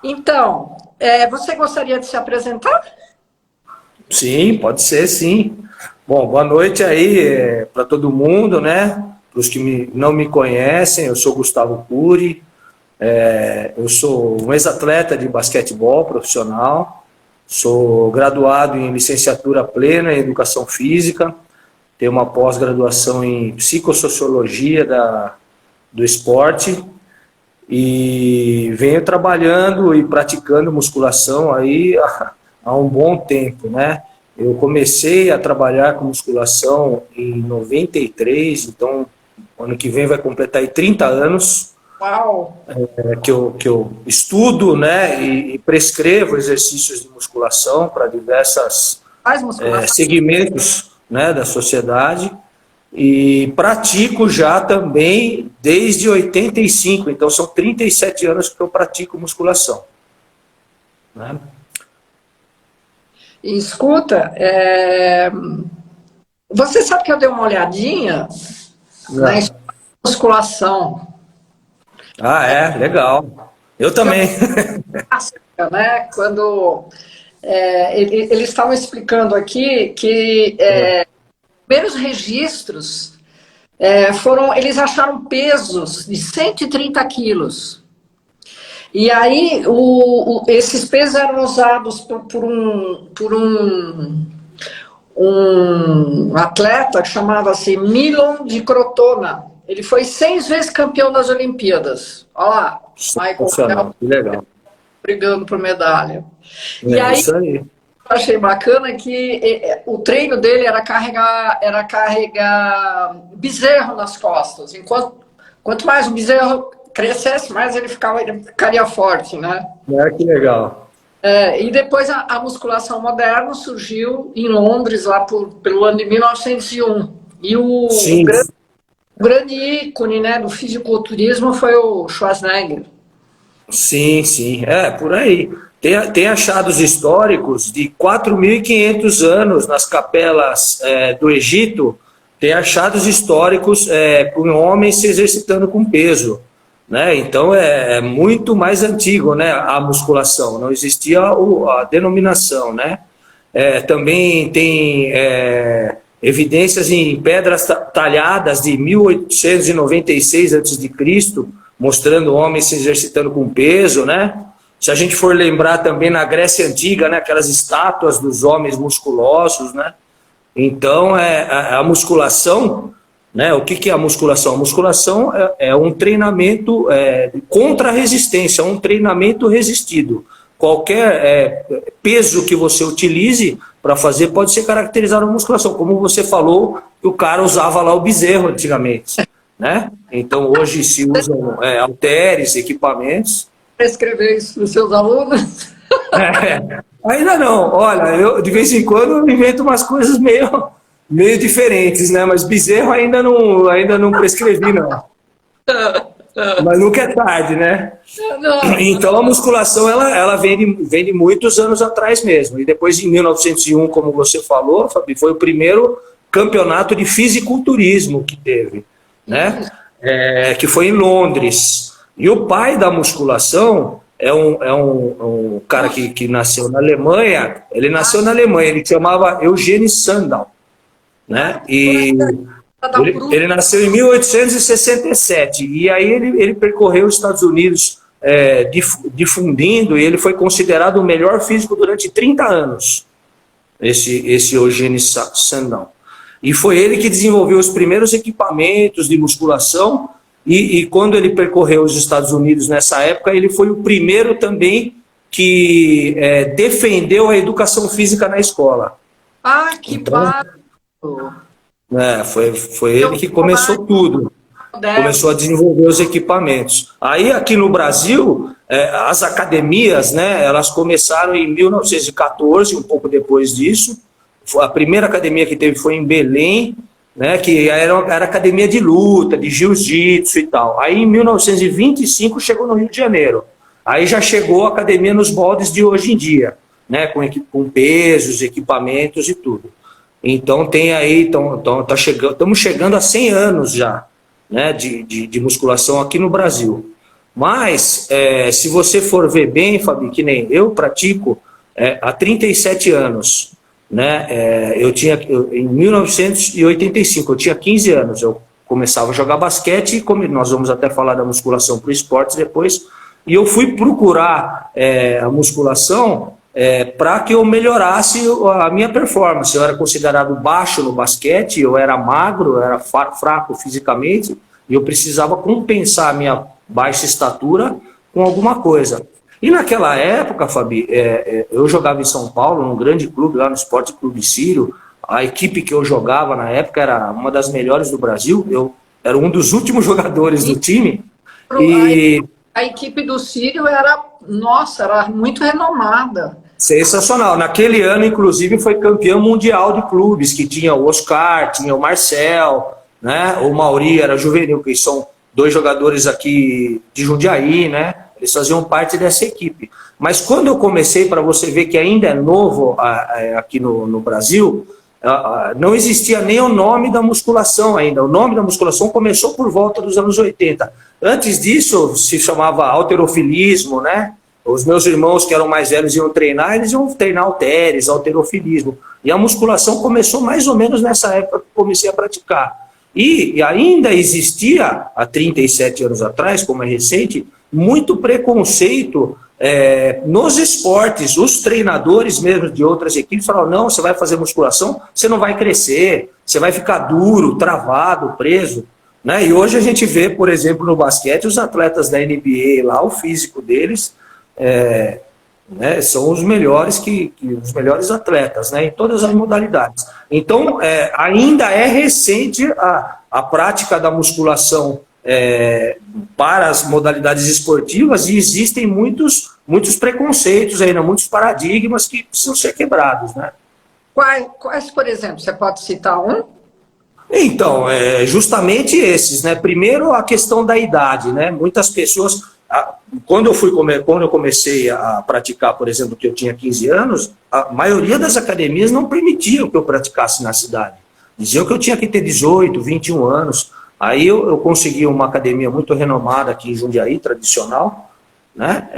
Então, você gostaria de se apresentar? Sim, pode ser, sim. Bom, boa noite aí para todo mundo, né? Para os que não me conhecem, eu sou Gustavo Cury, eu sou um ex-atleta de basquetebol profissional, sou graduado em licenciatura plena em Educação Física, tenho uma pós-graduação em Psicossociologia do Esporte e venho trabalhando e praticando musculação aí há um bom tempo, né? Eu comecei a trabalhar com musculação em 93, então ano que vem vai completar aí 30 anos Uau! que eu estudo, né, e prescrevo exercícios de musculação para diversos Faz musculação? segmentos, né, da sociedade e pratico já também desde 85, então são 37 anos que eu pratico musculação, né? E escuta, você sabe que eu dei uma olhadinha na Não. musculação, Ah, é, legal. Eu que é uma também. clássica, né? Quando eles estavam explicando aqui que primeiros registros eles acharam pesos de 130 quilos. E aí esses pesos eram usados por um atleta que chamava-se Milon de Crotona. Ele foi 6 vezes campeão das Olimpíadas. Olha lá, Michael Phelps Sensacional, que legal. brigando por medalha. E É aí isso aí. eu achei bacana que o treino dele era carregar bezerro nas costas. Quanto mais o bezerro crescesse, mais ele ficaria forte, né? É, que legal. E depois a musculação moderna surgiu em Londres, lá pelo ano de 1901. E o Sim, grande ícone, né, do fisiculturismo foi o Schwarzenegger. sim, sim. É, por aí. Tem achados históricos de 4.500 anos nas capelas do Egito, tem achados históricos por homens se exercitando com peso, né? Então é muito mais antigo, né, a musculação, não existia a denominação, né? Também tem evidências em pedras talhadas de 1896 a.C., mostrando homens se exercitando com peso, né? Se a gente for lembrar também na Grécia Antiga, né, aquelas estátuas dos homens musculosos, né? Então, a musculação, né? O que é a musculação? A musculação é um treinamento contra a resistência, um treinamento resistido. Qualquer peso que você utilize para fazer pode ser caracterizado como musculação, como você falou que o cara usava lá o bezerro antigamente, né? Então hoje se usam halteres, equipamentos. Escrever isso para os seus alunos. Ainda não, olha, eu de vez em quando eu invento umas coisas meio diferentes, né? Mas bezerro ainda não prescrevi, não. Mas nunca é tarde, né? Não, Então a musculação ela vem de muitos anos atrás mesmo. E depois em 1901, como você falou, Fabi, foi o primeiro campeonato de fisiculturismo que teve, né? Que foi em Londres. E o pai da musculação é um cara que nasceu na Alemanha. Ele nasceu na Alemanha. Ele chamava Eugene Sandow, né? E ele nasceu em 1867 e aí ele percorreu os Estados Unidos difundindo, e ele foi considerado o melhor físico durante 30 anos, esse Eugene Sandow. E foi ele que desenvolveu os primeiros equipamentos de musculação e quando ele percorreu os Estados Unidos nessa época, ele foi o primeiro também que defendeu a educação física na escola. que Então, bárbaro. foi ele que começou tudo. Moderno. Começou a desenvolver os equipamentos. Aí aqui no Brasil, as academias, né, elas começaram em 1914, um pouco depois disso. A primeira academia que teve foi em Belém, né, que era academia de luta, de jiu-jitsu e tal. Aí em 1925 chegou no Rio de Janeiro. Aí já chegou a academia nos moldes de hoje em dia, né, com pesos, equipamentos e tudo. Então tem aí, estamos chegando a 100 anos já, né, de musculação aqui no Brasil. Mas, se você for ver bem, Fabi, que nem eu pratico há 37 anos, né? Em 1985, eu tinha 15 anos, eu começava a jogar basquete, como nós vamos até falar da musculação para o esporte depois, e eu fui procurar a musculação para que eu melhorasse a minha performance. Eu era considerado baixo no basquete, eu era magro, eu era fraco fisicamente, e eu precisava compensar a minha baixa estatura com alguma coisa. E naquela época, Fabi, eu jogava em São Paulo, num grande clube, lá no Esporte Clube Sírio. A equipe que eu jogava na época era uma das melhores do Brasil. Eu era um dos últimos jogadores do time. E a equipe do Sírio era, nossa, era muito renomada. Sensacional. Naquele ano, inclusive, foi campeão mundial de clubes, que tinha o Oscar, tinha o Marcel, né? O Mauri era juvenil, que são 2 jogadores aqui de Jundiaí, né? Eles faziam parte dessa equipe. Mas quando eu comecei, para você ver que ainda é novo aqui no Brasil, não existia nem o nome da musculação ainda. O nome da musculação começou por volta dos anos 80. Antes disso, se chamava halterofilismo, né? Os meus irmãos que eram mais velhos iam treinar, eles iam treinar halteres, halterofilismo. E a musculação começou mais ou menos nessa época que comecei a praticar. E ainda existia, há 37 anos atrás, como é recente, muito preconceito nos esportes. Os treinadores mesmo de outras equipes falavam, não, você vai fazer musculação, você não vai crescer, você vai ficar duro, travado, preso. Né? E hoje a gente vê, por exemplo, no basquete, os atletas da NBA lá, o físico deles né, são os melhores os melhores atletas, né, em todas as modalidades. Então, ainda é recente a prática da musculação para as modalidades esportivas, e existem muitos preconceitos ainda, muitos paradigmas que precisam ser quebrados, né? Quais, por exemplo, você pode citar um? Então, justamente esses, né? Primeiro, a questão da idade, né? Muitas pessoas, quando eu comecei a praticar, por exemplo, que eu tinha 15 anos, a maioria das academias não permitiam que eu praticasse na cidade. Diziam que eu tinha que ter 18, 21 anos. Aí eu consegui uma academia muito renomada aqui em Jundiaí, tradicional, né?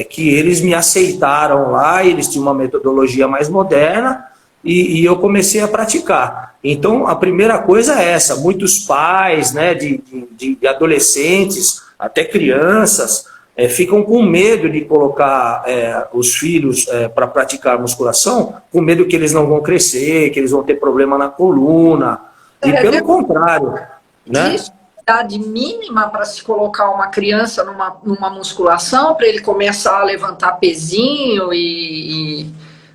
Que eles me aceitaram lá, eles tinham uma metodologia mais moderna, e eu comecei a praticar. Então, a primeira coisa é essa: muitos pais, né, de adolescentes, até crianças, ficam com medo de colocar os filhos para praticar musculação, com medo que eles não vão crescer, que eles vão ter problema na coluna, e pelo contrário, né? Existe idade mínima para se colocar uma criança numa musculação, para ele começar a levantar pezinho e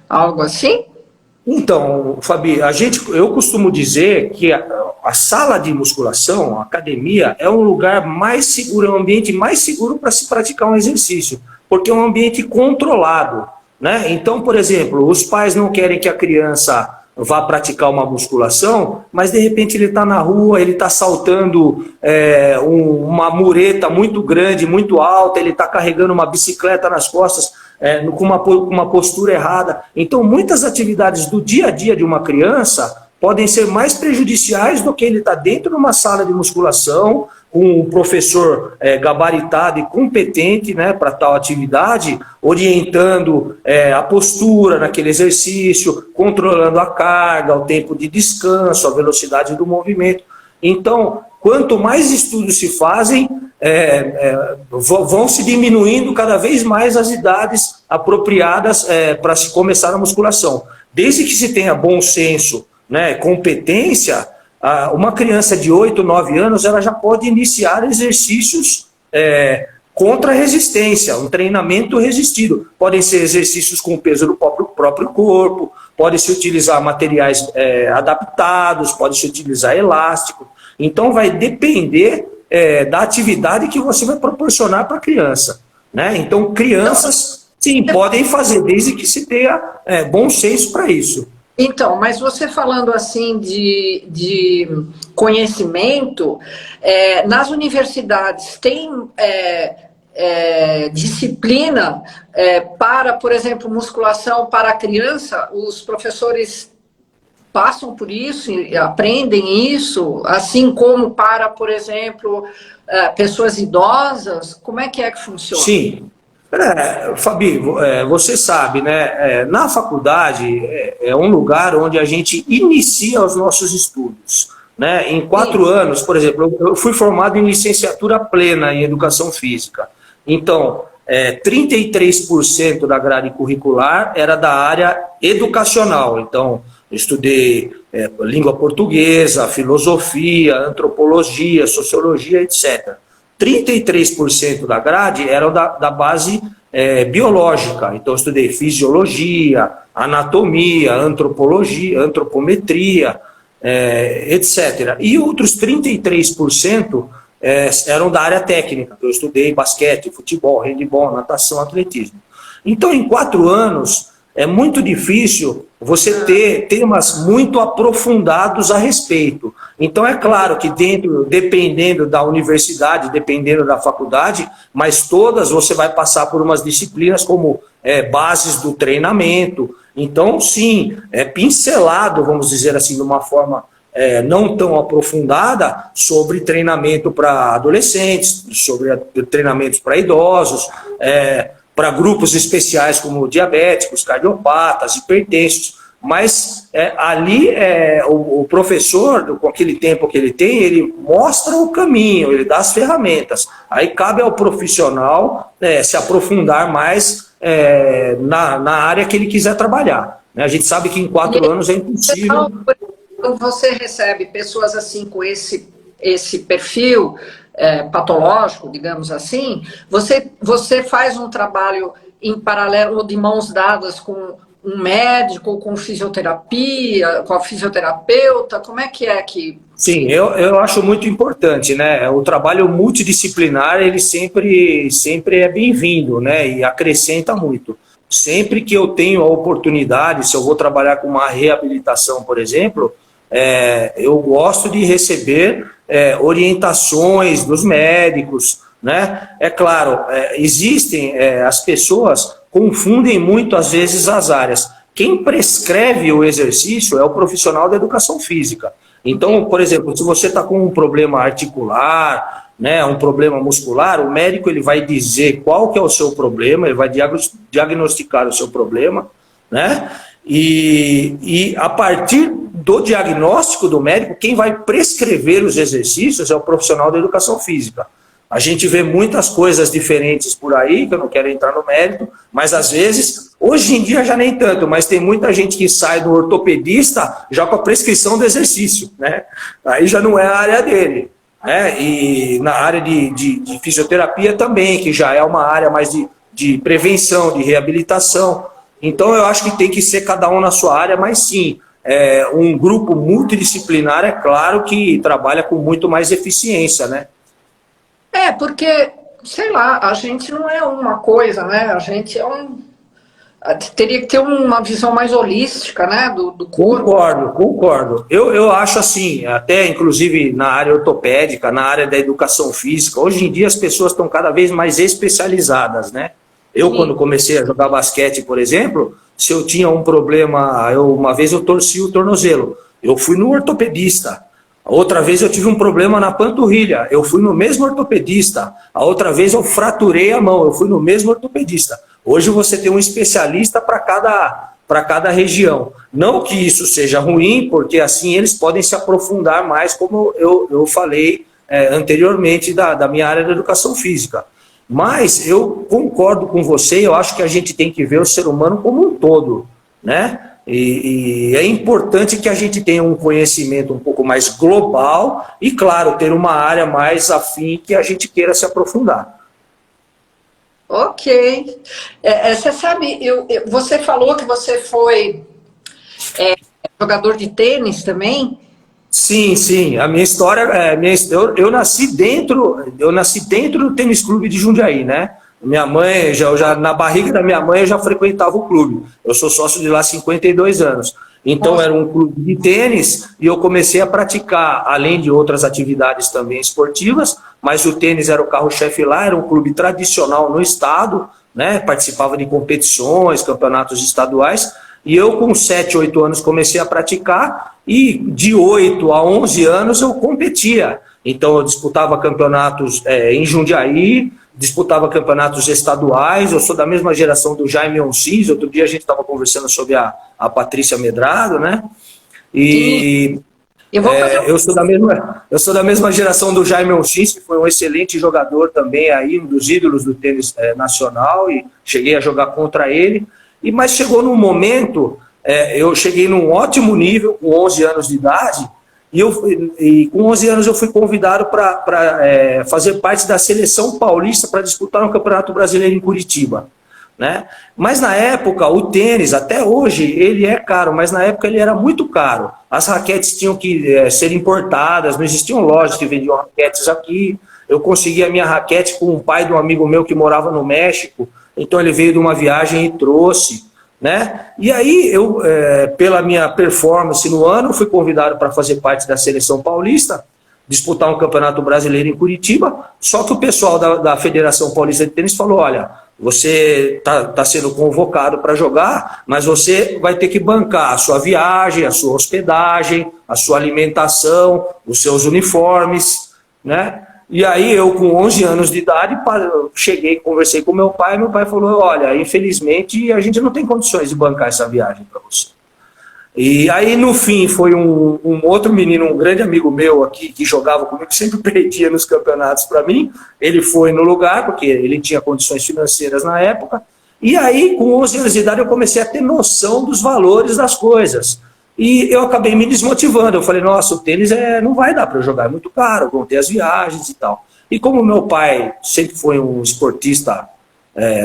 algo assim? Então, Fabi, eu costumo dizer que a sala de musculação, a academia, é um lugar mais seguro, é um ambiente mais seguro para se praticar um exercício, porque é um ambiente controlado, né? Então, por exemplo, os pais não querem que a criança vá praticar uma musculação, mas de repente ele está na rua, ele está saltando uma mureta muito grande, muito alta, ele está carregando uma bicicleta nas costas, com uma postura errada. Então, muitas atividades do dia a dia de uma criança podem ser mais prejudiciais do que ele estar dentro de uma sala de musculação, com um professor gabaritado e competente, né, para tal atividade, orientando a postura naquele exercício, controlando a carga, o tempo de descanso, a velocidade do movimento. Então, quanto mais estudos se fazem, vão se diminuindo cada vez mais as idades apropriadas para se começar a musculação. Desde que se tenha bom senso, né, competência, uma criança de 8, 9 anos ela já pode iniciar exercícios contra a resistência, um treinamento resistido. Podem ser exercícios com o peso do próprio corpo, pode se utilizar materiais adaptados, pode se utilizar elástico. Então vai depender da atividade que você vai proporcionar para a criança, né? Então crianças, sim, podem fazer, desde que se tenha bom senso para isso. Então, mas você falando assim de conhecimento, nas universidades tem disciplina para, por exemplo, musculação para a criança? Os professores passam por isso e aprendem isso, assim como para, por exemplo, pessoas idosas? Como é que funciona? Sim. Fabi, você sabe, né? Na faculdade é um lugar onde a gente inicia os nossos estudos. Né? Em 4 anos, por exemplo, eu fui formado em licenciatura plena em Educação Física. Então, 33% da grade curricular era da área educacional. Então, eu estudei língua portuguesa, filosofia, antropologia, sociologia, etc. 33% da grade era da base biológica. Então, eu estudei fisiologia, anatomia, antropologia, antropometria, etc. E outros 33% eram da área técnica. Eu estudei basquete, futebol, handebol, natação, atletismo. Então, em 4 anos, é muito difícil você ter temas muito aprofundados a respeito. Então, é claro que dependendo da universidade, dependendo da faculdade, mas todas você vai passar por umas disciplinas como bases do treinamento. Então, sim, é pincelado, vamos dizer assim, de uma forma não tão aprofundada sobre treinamento para adolescentes, sobre treinamentos para idosos, para grupos especiais como diabéticos, cardiopatas, hipertensos, mas ali o professor, com aquele tempo que ele tem, ele mostra o caminho, ele dá as ferramentas. Aí cabe ao profissional se aprofundar mais na área que ele quiser trabalhar. Né? A gente sabe que em 4 anos é impossível. Então, você recebe pessoas assim com esse perfil patológico, digamos assim, você faz um trabalho em paralelo, de mãos dadas com um médico, com fisioterapia, com a fisioterapeuta, como é que... Sim, eu acho muito importante, né? O trabalho multidisciplinar, ele sempre é bem-vindo, né? E acrescenta muito. Sempre que eu tenho a oportunidade, se eu vou trabalhar com uma reabilitação, por exemplo, eu gosto de receber orientações dos médicos, né? É claro, existem, as pessoas confundem muito às vezes as áreas. Quem prescreve o exercício é o profissional da educação física. Então, por exemplo, se você está com um problema articular, né, um problema muscular, o médico ele vai dizer qual que é o seu problema, ele vai diagnosticar o seu problema, né? E a partir do diagnóstico do médico, quem vai prescrever os exercícios é o profissional da educação física. A gente vê muitas coisas diferentes por aí, que eu não quero entrar no mérito, mas às vezes, hoje em dia já nem tanto, mas tem muita gente que sai do ortopedista já com a prescrição do exercício, né? Aí já não é a área dele. E na área de fisioterapia também, que já é uma área mais de prevenção, de reabilitação. Então eu acho que tem que ser cada um na sua área, mas sim, um grupo multidisciplinar, é claro que trabalha com muito mais eficiência, né? Porque, sei lá, a gente não é uma coisa, né? A gente teria que ter uma visão mais holística, né, do corpo. Concordo. Eu acho assim, até inclusive na área ortopédica, na área da educação física, hoje em dia as pessoas estão cada vez mais especializadas, né? Quando comecei a jogar basquete, por exemplo, se eu tinha um problema, uma vez eu torci o tornozelo, eu fui no ortopedista. Outra vez eu tive um problema na panturrilha, eu fui no mesmo ortopedista. A outra vez eu fraturei a mão, eu fui no mesmo ortopedista. Hoje você tem um especialista para cada região. Não que isso seja ruim, porque assim eles podem se aprofundar mais, como eu falei anteriormente da minha área da educação física. Mas eu concordo com você, eu acho que a gente tem que ver o ser humano como um todo, né? E é importante que a gente tenha um conhecimento um pouco mais global e, claro, ter uma área mais afim que a gente queira se aprofundar. Ok. Você sabe, você falou que você foi jogador de tênis também? Sim. A minha história, eu nasci dentro do Tênis Clube de Jundiaí, né? Minha mãe, na barriga da minha mãe, eu já frequentava o clube. Eu sou sócio de lá há 52 anos. Então, era um clube de tênis e eu comecei a praticar, além de outras atividades também esportivas, mas o tênis era o carro-chefe lá, era um clube tradicional no estado, né? Participava de competições, campeonatos estaduais. E eu, com 7, 8 anos, comecei a praticar e de 8 a 11 anos eu competia. Então eu disputava campeonatos em Jundiaí, disputava campeonatos estaduais. Eu sou da mesma geração do Jaime Oncins. Outro dia a gente estava conversando sobre a Patrícia Medrado, né? E eu sou da mesma geração do Jaime Oncins, que foi um excelente jogador também, aí, um dos ídolos do tênis nacional, e cheguei a jogar contra ele. Mas chegou num momento, eu cheguei num ótimo nível, com 11 anos de idade, e com 11 anos eu fui convidado para fazer parte da seleção paulista para disputar um campeonato brasileiro em Curitiba, né? Mas na época, o tênis, até hoje, ele é caro, mas na época ele era muito caro. As raquetes tinham que ser importadas, não existiam lojas que vendiam raquetes aqui. Eu consegui a minha raquete com o pai de um amigo meu que morava no México, então ele veio de uma viagem e trouxe, né? E aí eu, pela minha performance no ano, fui convidado para fazer parte da seleção paulista, disputar um campeonato brasileiro em Curitiba, só que o pessoal da Federação Paulista de Tênis falou, olha, você tá sendo convocado para jogar, mas você vai ter que bancar a sua viagem, a sua hospedagem, a sua alimentação, os seus uniformes, né? E aí eu, com 11 anos de idade, cheguei, conversei com meu pai falou, olha, infelizmente a gente não tem condições de bancar essa viagem para você. E aí, no fim, foi um outro menino, um grande amigo meu aqui, que jogava comigo, que sempre perdia nos campeonatos para mim. Ele foi no lugar, porque ele tinha condições financeiras na época. E aí, com 11 anos de idade, eu comecei a ter noção dos valores das coisas. E eu acabei me desmotivando. Eu falei, nossa, o tênis não vai dar para eu jogar, é muito caro, vão ter as viagens e tal. E como meu pai sempre foi um esportista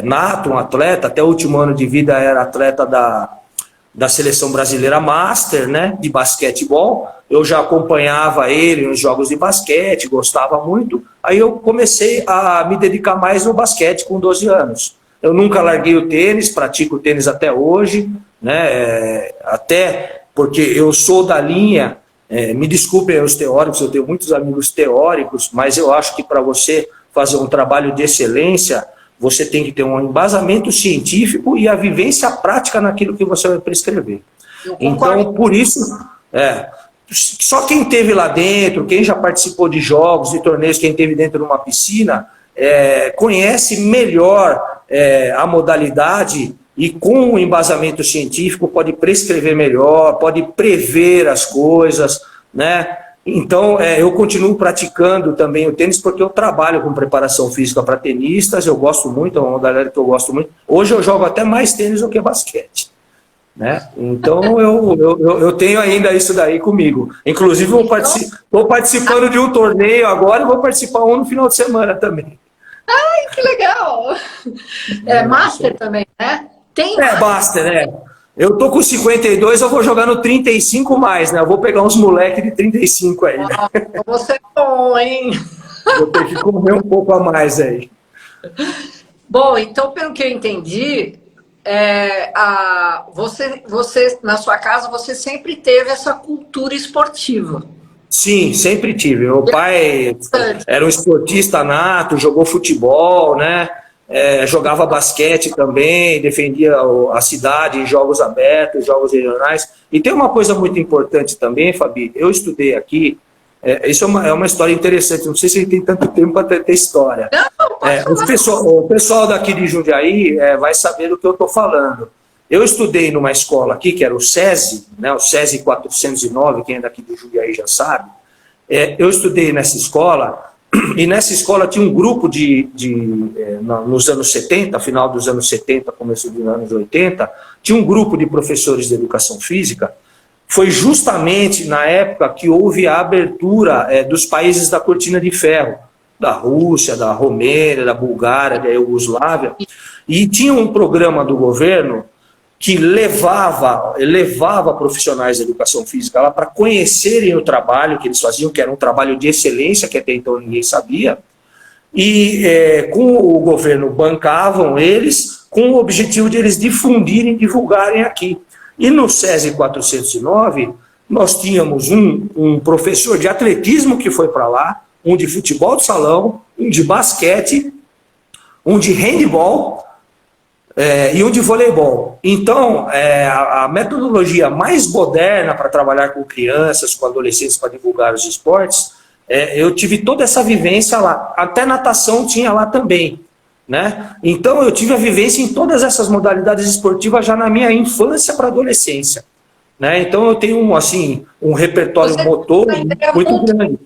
nato, um atleta, até o último ano de vida era atleta da seleção brasileira master, né, de basquetebol, eu já acompanhava ele nos jogos de basquete, gostava muito, aí eu comecei a me dedicar mais no basquete com 12 anos. Eu nunca larguei o tênis, pratico o tênis até hoje, né, até porque eu sou da linha, me desculpem os teóricos, eu tenho muitos amigos teóricos, mas eu acho que para você fazer um trabalho de excelência, você tem que ter um embasamento científico e a vivência prática naquilo que você vai prescrever. Então, por isso, só quem esteve lá dentro, quem já participou de jogos, de torneios, quem esteve dentro de uma piscina, conhece melhor a modalidade e com o embasamento científico pode prescrever melhor, pode prever as coisas, né? Então, eu continuo praticando também o tênis porque eu trabalho com preparação física para tenistas, eu gosto muito, é uma modalidade que eu gosto muito. Hoje eu jogo até mais tênis do que basquete, né? Então, eu tenho ainda isso daí comigo. Inclusive, estou participando de um torneio agora e vou participar no final de semana também. Ai, que legal! Master também, né? Master, né? Eu tô com 52, eu vou jogar no 35 mais, né? Eu vou pegar uns moleques de 35 aí, né? Você é bom, hein? Vou ter que comer um pouco a mais aí. Bom, então, pelo que eu entendi, você, na sua casa, você sempre teve essa cultura esportiva. Sim, sempre tive. Meu pai era um esportista nato, jogou futebol, né? Jogava basquete também, defendia a cidade em jogos abertos, jogos regionais. E tem uma coisa muito importante também, Fabi, eu estudei aqui, isso é uma história interessante, não sei se tem tanto tempo para ter história. O pessoal daqui de Jundiaí vai saber do que eu estou falando. Eu estudei numa escola aqui, que era o SESI, né, o SESI 409, quem é daqui de Jundiaí já sabe. Eu estudei nessa escola. E nessa escola tinha um grupo nos anos 70, final dos anos 70, começo dos anos 80, tinha um grupo de professores de educação física. Foi justamente na época que houve a abertura dos países da Cortina de Ferro, da Rússia, da Romênia, da Bulgária, da Iugoslávia, e tinha um programa do governo que levava profissionais de educação física lá para conhecerem o trabalho que eles faziam, que era um trabalho de excelência, que até então ninguém sabia, e com o governo bancavam eles, com o objetivo de eles difundirem, divulgarem aqui. E no SESI 409, nós tínhamos um professor de atletismo que foi para lá, um de futebol de salão, um de basquete, um de handebol, e um de voleibol. Então, a metodologia mais moderna para trabalhar com crianças, com adolescentes, para divulgar os esportes, eu tive toda essa vivência lá. Até natação tinha lá também, né? Então eu tive a vivência em todas essas modalidades esportivas já na minha infância para adolescência, né? Então eu tenho assim um repertório motor muito grande.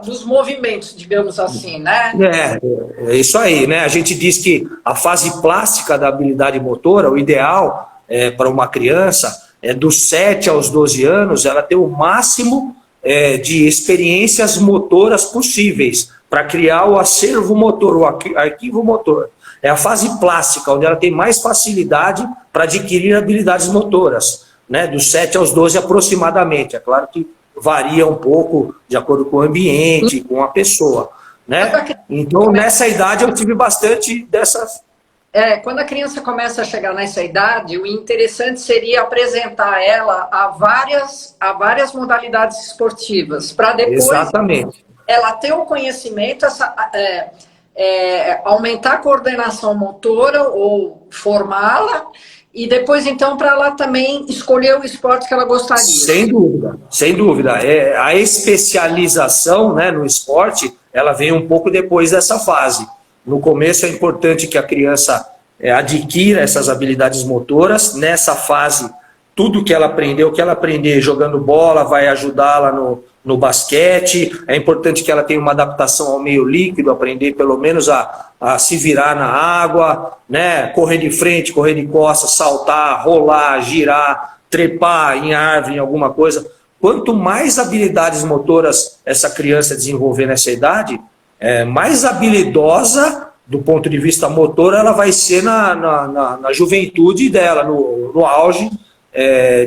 Dos movimentos, digamos assim, né? É isso aí, né? A gente diz que a fase plástica da habilidade motora, o ideal para uma criança é dos 7 aos 12 anos, ela ter o máximo de experiências motoras possíveis para criar o acervo motor, o arquivo motor. É a fase plástica, onde ela tem mais facilidade para adquirir habilidades motoras, né? Dos 7 aos 12 aproximadamente. É claro que varia um pouco de acordo com o ambiente, com a pessoa, né? Então, nessa idade, eu tive bastante dessas... Quando a criança começa a chegar nessa idade, o interessante seria apresentar ela a várias modalidades esportivas, para depois Exatamente. ela ter o conhecimento, aumentar a coordenação motora ou formá-la, e depois, então, para ela também escolher o esporte que ela gostaria. Sem dúvida, sem dúvida. A especialização, né, no esporte, ela vem um pouco depois dessa fase. No começo é importante que a criança adquira essas habilidades motoras. Nessa fase, tudo que ela aprender jogando bola vai ajudá-la no basquete. É importante que ela tenha uma adaptação ao meio líquido, aprender pelo menos a se virar na água, né? Correr de frente, correr de costas, saltar, rolar, girar, trepar em árvore, em alguma coisa. Quanto mais habilidades motoras essa criança desenvolver nessa idade, mais habilidosa do ponto de vista motor ela vai ser na juventude dela, no auge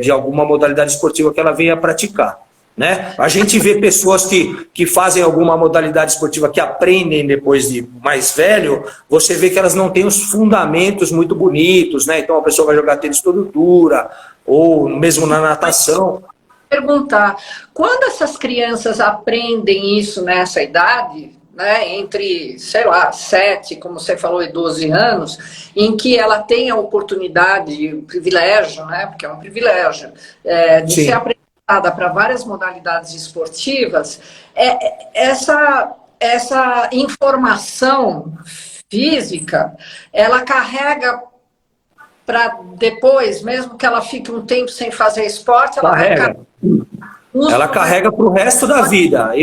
de alguma modalidade esportiva que ela venha praticar, né? A gente vê pessoas que fazem alguma modalidade esportiva que aprendem depois de mais velho, você vê que elas não têm os fundamentos muito bonitos, né? Então a pessoa vai jogar tênis todo dura, ou mesmo na natação. Perguntar, quando essas crianças aprendem isso nessa idade, né, entre, sei lá, 7, como você falou, e 12 anos, em que ela tem a oportunidade, o privilégio, né, porque é um privilégio, de Sim. ser apresentada para várias modalidades esportivas, essa informação física, ela carrega para depois, mesmo que ela fique um tempo sem fazer esporte, ela carrega para o resto da vida.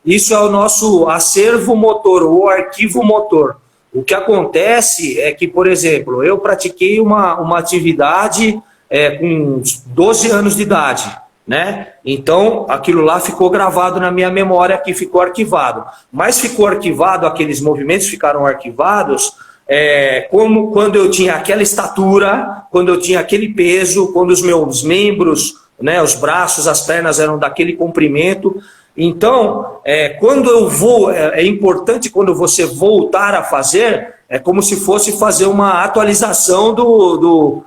Isso é o nosso acervo motor, o arquivo motor. O que acontece é que, por exemplo, eu pratiquei uma atividade com 12 anos de idade, né? Então, aquilo lá ficou gravado na minha memória, que ficou arquivado. Mas ficou arquivado, aqueles movimentos ficaram arquivados, como quando eu tinha aquela estatura, quando eu tinha aquele peso, quando os meus membros, né, os braços, as pernas eram daquele comprimento. Então, quando eu vou, é importante quando você voltar a fazer, é como se fosse fazer uma atualização do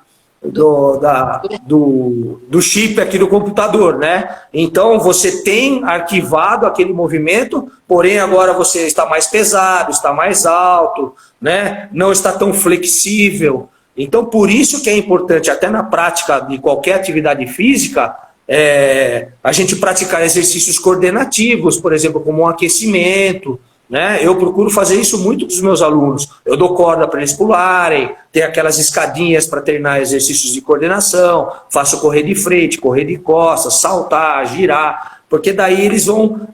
chip aqui do computador, né? Então, você tem arquivado aquele movimento, porém agora você está mais pesado, está mais alto, né? Não está tão flexível. Então, por isso que é importante, até na prática de qualquer atividade física, a gente praticar exercícios coordenativos, por exemplo, como um aquecimento, né? Eu procuro fazer isso muito com os meus alunos. Eu dou corda para eles pularem, tem aquelas escadinhas para treinar exercícios de coordenação, faço correr de frente, correr de costas, saltar, girar, porque daí eles vão...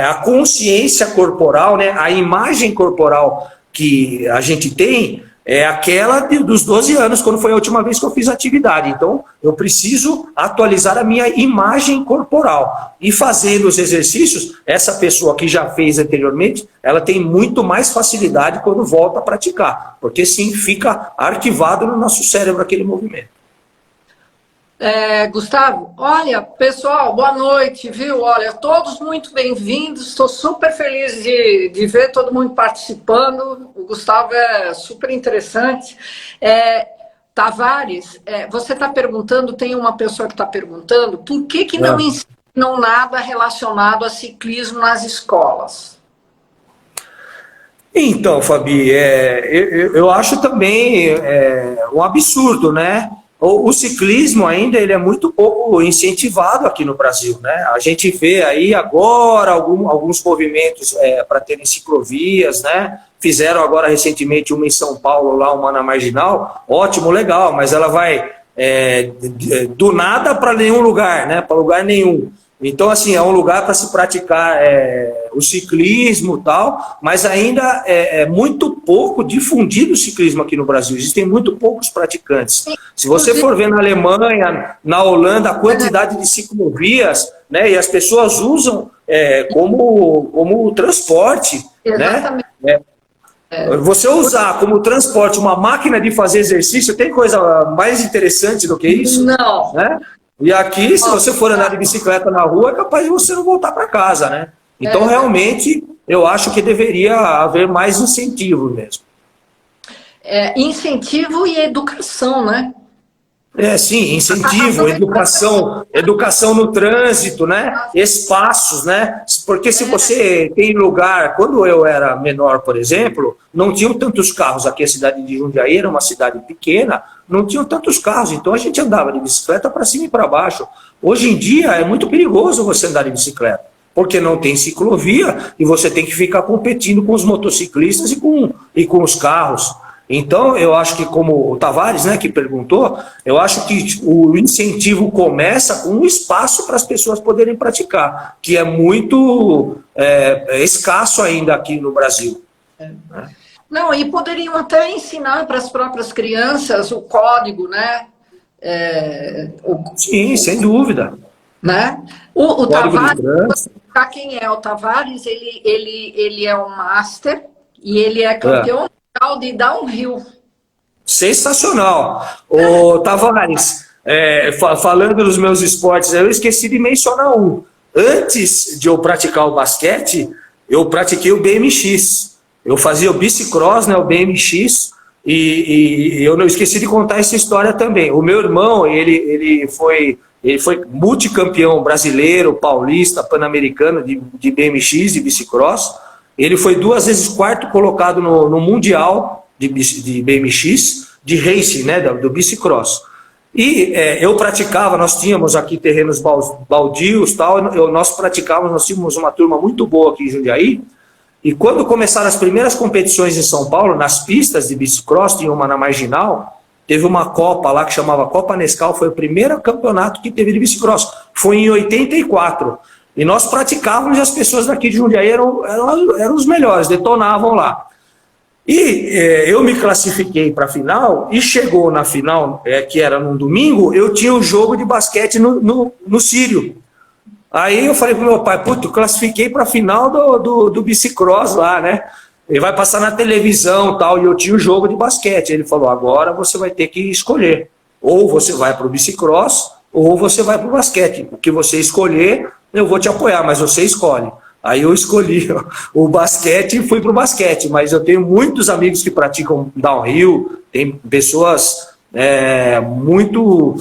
a consciência corporal, né? A imagem corporal que a gente tem é aquela dos 12 anos, quando foi a última vez que eu fiz atividade. Então, eu preciso atualizar a minha imagem corporal. E fazendo os exercícios, essa pessoa que já fez anteriormente, ela tem muito mais facilidade quando volta a praticar. Porque sim, fica arquivado no nosso cérebro aquele movimento. Gustavo, olha, pessoal, boa noite, viu? Olha, todos muito bem-vindos, estou super feliz de ver todo mundo participando, o Gustavo é super interessante. Tavares, você está perguntando, tem uma pessoa que está perguntando, por que não ensinam nada relacionado a ciclismo nas escolas? Então, Fabi, eu acho também um absurdo, né? o ciclismo ainda ele é muito pouco incentivado aqui no Brasil, né? A gente vê aí agora alguns movimentos para terem ciclovias, né? Fizeram agora recentemente uma em São Paulo, lá uma na Marginal, ótimo, legal, mas ela vai do nada para nenhum lugar, né? Para lugar nenhum. Então, assim, é um lugar para se praticar o ciclismo e tal, mas ainda é muito pouco difundido o ciclismo aqui no Brasil. Existem muito poucos praticantes. Se você for ver na Alemanha, na Holanda, a quantidade de ciclovias, né, e as pessoas usam como transporte. Exatamente. Né? Você usar como transporte uma máquina de fazer exercício, tem coisa mais interessante do que isso? Não. Né? E aqui, se você for andar de bicicleta na rua, é capaz de você não voltar para casa, né? Então, realmente, eu acho que deveria haver mais incentivo mesmo. Incentivo e educação, né? Sim, incentivo, educação no trânsito, né? Espaços, né? Porque se você tem lugar, quando eu era menor, por exemplo, não tinham tantos carros. Aqui a cidade de Jundiaí era uma cidade pequena, não tinham tantos carros, então a gente andava de bicicleta para cima e para baixo. Hoje em dia é muito perigoso você andar de bicicleta, porque não tem ciclovia e você tem que ficar competindo com os motociclistas e com os carros. Então, eu acho que, como o Tavares, né, que perguntou, eu acho que o incentivo começa com um espaço para as pessoas poderem praticar, que é muito escasso ainda aqui no Brasil. Não, e poderiam até ensinar para as próprias crianças o código, né? Sim, sem dúvida. Né? O Tavares, para quem é o Tavares, ele é um master e ele é campeão de downhill. Sensacional. Ô, Tavares, falando dos meus esportes, eu esqueci de mencionar um. Antes de eu praticar o basquete, eu pratiquei o BMX. Eu fazia o bicicross, né, o BMX, e eu não esqueci de contar essa história também. O meu irmão, ele foi multicampeão brasileiro, paulista, pan-americano de BMX, de bicicross. Ele foi 2 vezes quarto colocado no Mundial de BMX, de racing, né, do bicicross. E eu praticava, nós tínhamos aqui terrenos baldios, tal, nós tínhamos uma turma muito boa aqui em Jundiaí, e quando começaram as primeiras competições em São Paulo, nas pistas de bicicross, tinha uma na Marginal, teve uma Copa lá que chamava Copa Nescau, foi o primeiro campeonato que teve de bicicross, foi em 84. E nós praticávamos e as pessoas daqui de Jundiaí eram os melhores, detonavam lá. E eu me classifiquei para a final, e chegou na final, que era num domingo, eu tinha um jogo de basquete no Sírio. Aí eu falei pro meu pai, eu classifiquei para a final do bicicross lá, né? Ele vai passar na televisão e tal, e eu tinha um jogo de basquete. Ele falou, agora você vai ter que escolher. Ou você vai para o bicicross, ou você vai para o basquete. O que você escolher, eu vou te apoiar, mas você escolhe. Aí eu escolhi o basquete e fui para o basquete, mas eu tenho muitos amigos que praticam downhill, tem pessoas muito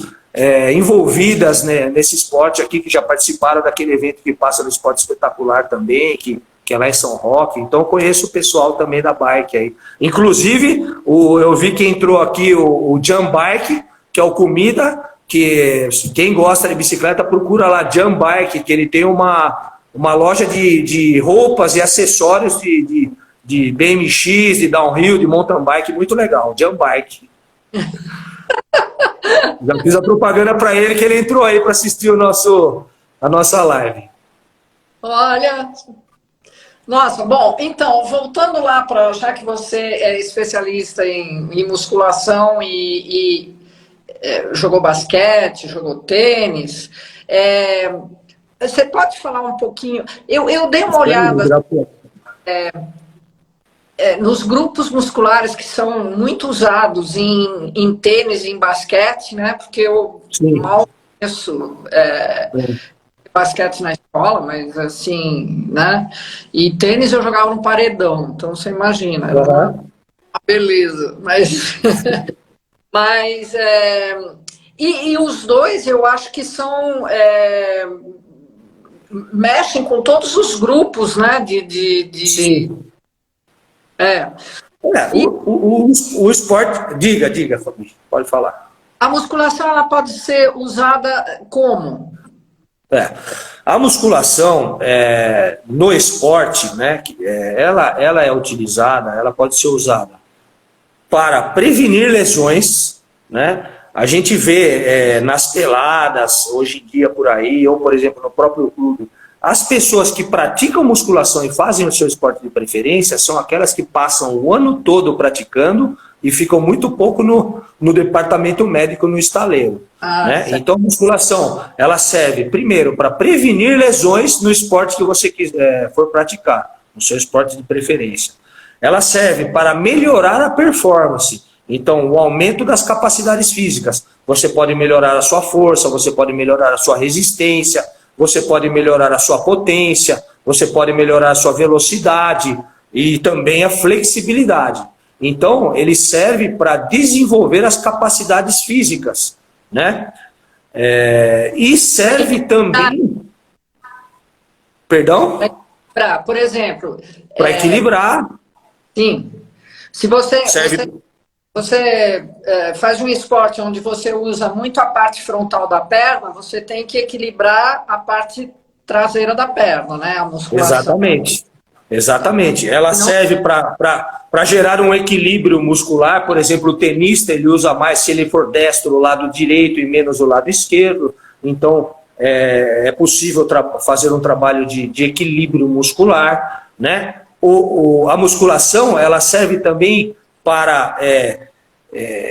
envolvidas, né, nesse esporte aqui, que já participaram daquele evento que passa no Esporte Espetacular também, que é lá em São Roque. Então eu conheço o pessoal também da bike aí. Inclusive, eu vi que entrou aqui o Jam Bike, que é o Comida, que quem gosta de bicicleta procura lá Jam Bike, que ele tem uma loja de roupas e acessórios de BMX, de downhill, de mountain bike, muito legal, Jam Bike. Já fiz a propaganda para ele, que ele entrou aí para assistir a nossa live. Olha, nossa, bom, então, voltando lá para, já que você é especialista em musculação e jogou basquete, jogou tênis, você pode falar um pouquinho? Eu dei uma olhada nos grupos musculares que são muito usados em tênis e em basquete, né? Porque eu mal conheço basquete na escola, mas assim, né? E tênis eu jogava no paredão, então você imagina, era uma beleza. Mas e os dois eu acho que são mexem com todos os grupos, né? Sim. O esporte... Diga, Fabi, pode falar. A musculação ela pode ser usada como? A musculação no esporte, né, ela é utilizada, ela pode ser usada para prevenir lesões, né? A gente vê nas peladas, hoje em dia por aí, ou por exemplo no próprio clube, as pessoas que praticam musculação e fazem o seu esporte de preferência são aquelas que passam o ano todo praticando e ficam muito pouco no departamento médico, no estaleiro. Né? Então a musculação, ela serve primeiro para prevenir lesões no esporte que você for praticar, no seu esporte de preferência. Ela serve para melhorar a performance. Então, o aumento das capacidades físicas. Você pode melhorar a sua força, você pode melhorar a sua resistência, você pode melhorar a sua potência, você pode melhorar a sua velocidade e também a flexibilidade. Então, ele serve para desenvolver as capacidades físicas, né? E serve também... Perdão? Por exemplo... Para equilibrar. Sim. Se você faz um esporte onde você usa muito a parte frontal da perna, você tem que equilibrar a parte traseira da perna, né? A musculação. Exatamente. Ela serve para gerar um equilíbrio muscular. Por exemplo, o tenista ele usa mais, se ele for destro, o lado direito e menos o lado esquerdo. Então, é possível fazer um trabalho de equilíbrio muscular, né? A musculação ela serve também para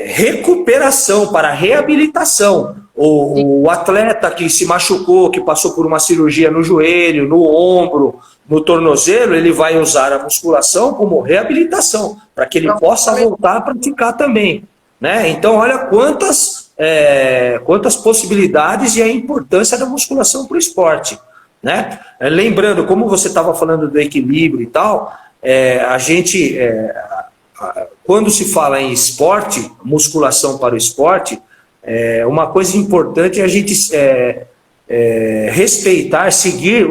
recuperação, para reabilitação. O atleta que se machucou, que passou por uma cirurgia no joelho, no ombro, no tornozelo, ele vai usar a musculação como reabilitação, para que ele possa voltar a praticar também. Né? Então, olha quantas possibilidades e a importância da musculação para o esporte. Né? Lembrando, como você estava falando do equilíbrio e tal, a gente, quando se fala em esporte, musculação para o esporte, uma coisa importante é a gente respeitar, seguir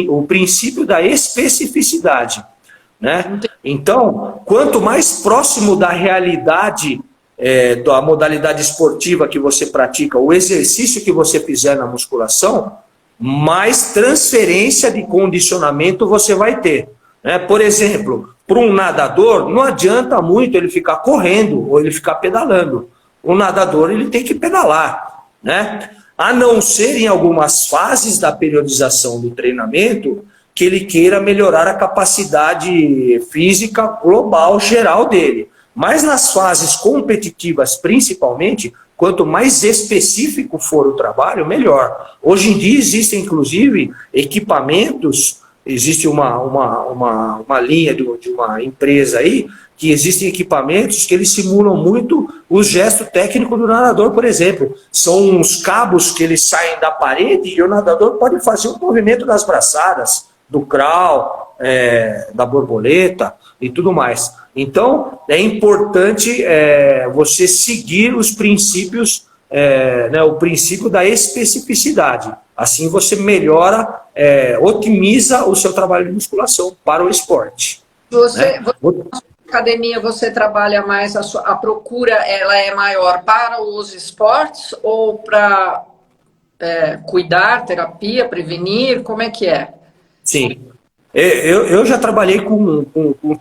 o princípio da especificidade. Né? Então, quanto mais próximo da realidade da modalidade esportiva que você pratica, o exercício que você fizer na musculação, mais transferência de condicionamento você vai ter. Né? Por exemplo, para um nadador, não adianta muito ele ficar correndo ou ele ficar pedalando. O nadador ele tem que pedalar. Né? A não ser em algumas fases da periodização do treinamento que ele queira melhorar a capacidade física global, geral dele. Mas nas fases competitivas, principalmente, quanto mais específico for o trabalho, melhor. Hoje em dia existem, inclusive, equipamentos, existe uma linha de uma empresa aí, que existem equipamentos que eles simulam muito o gesto técnico do nadador, por exemplo. São uns cabos que eles saem da parede e o nadador pode fazer o movimento das braçadas, do crawl, da borboleta e tudo mais. Então, é importante você seguir os princípios, o princípio da especificidade. Assim você melhora, otimiza o seu trabalho de musculação para o esporte. Na academia, você trabalha mais, a procura ela é maior para os esportes ou para cuidar, terapia, prevenir? Como é que é? Sim. Eu já trabalhei com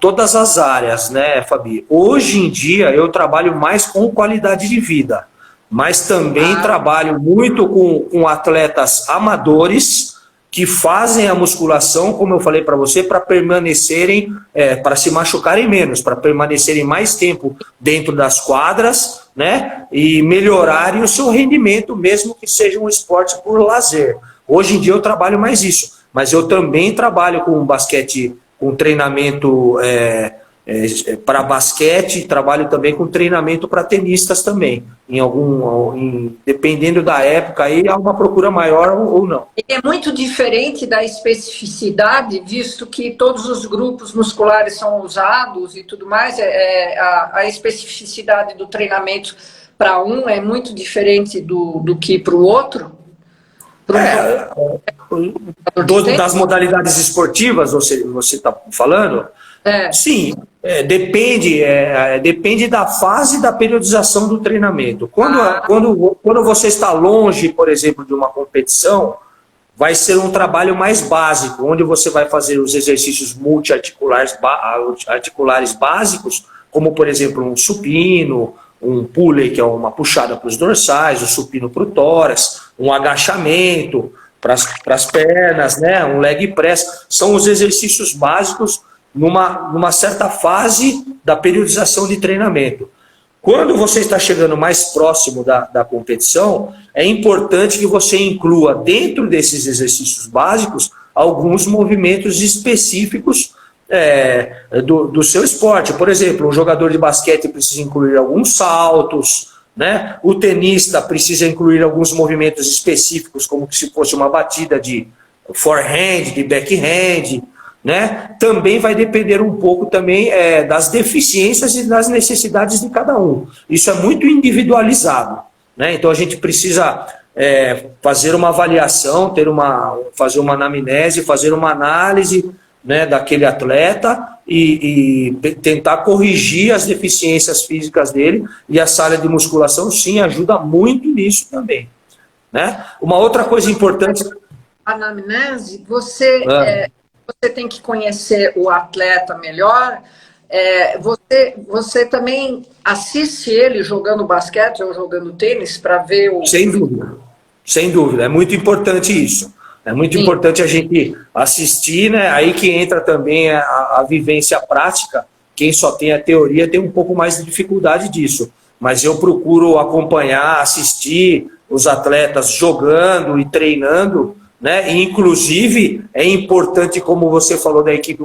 todas as áreas, né, Fabi? Hoje em dia eu trabalho mais com qualidade de vida, mas também trabalho muito com atletas amadores que fazem a musculação, como eu falei para você, para permanecerem, para se machucarem menos, para permanecerem mais tempo dentro das quadras, né, e melhorarem o seu rendimento, mesmo que seja um esporte por lazer. Hoje em dia eu trabalho mais isso. Mas eu também trabalho com basquete, com treinamento para basquete, trabalho também com treinamento para tenistas também. Dependendo da época, aí há uma procura maior ou não. É muito diferente da especificidade, visto que todos os grupos musculares são usados e tudo mais. A especificidade do treinamento para um é muito diferente do que para o outro. Das modalidades esportivas, você está falando? Sim, depende da fase da periodização do treinamento. Quando você está longe, por exemplo, de uma competição, vai ser um trabalho mais básico, onde você vai fazer os exercícios multiarticulares básicos, como, por exemplo, um supino, um pulley, que é uma puxada para os dorsais, o supino para o tórax, um agachamento para as pernas, né? Um leg press. São os exercícios básicos numa certa fase da periodização de treinamento. Quando você está chegando mais próximo da competição, é importante que você inclua dentro desses exercícios básicos alguns movimentos específicos do seu esporte. Por exemplo, um jogador de basquete precisa incluir alguns saltos, né? O tenista precisa incluir alguns movimentos específicos, como se fosse uma batida de forehand, de backhand, né? Também vai depender um pouco também das deficiências e das necessidades de cada um. Isso é muito individualizado, né? Então a gente precisa fazer uma avaliação, fazer uma anamnese, fazer uma análise, né, daquele atleta e tentar corrigir as deficiências físicas dele, e a sala de musculação sim ajuda muito nisso também, né? Uma outra coisa importante... Anamnese, você tem que conhecer o atleta melhor, você também assiste ele jogando basquete ou jogando tênis para ver o... Sem dúvida, é muito importante isso. É muito importante a gente assistir, né? Aí que entra também a vivência prática. Quem só tem a teoria tem um pouco mais de dificuldade disso. Mas eu procuro acompanhar, assistir os atletas jogando e treinando, né? E, inclusive, é importante, como você falou da equipe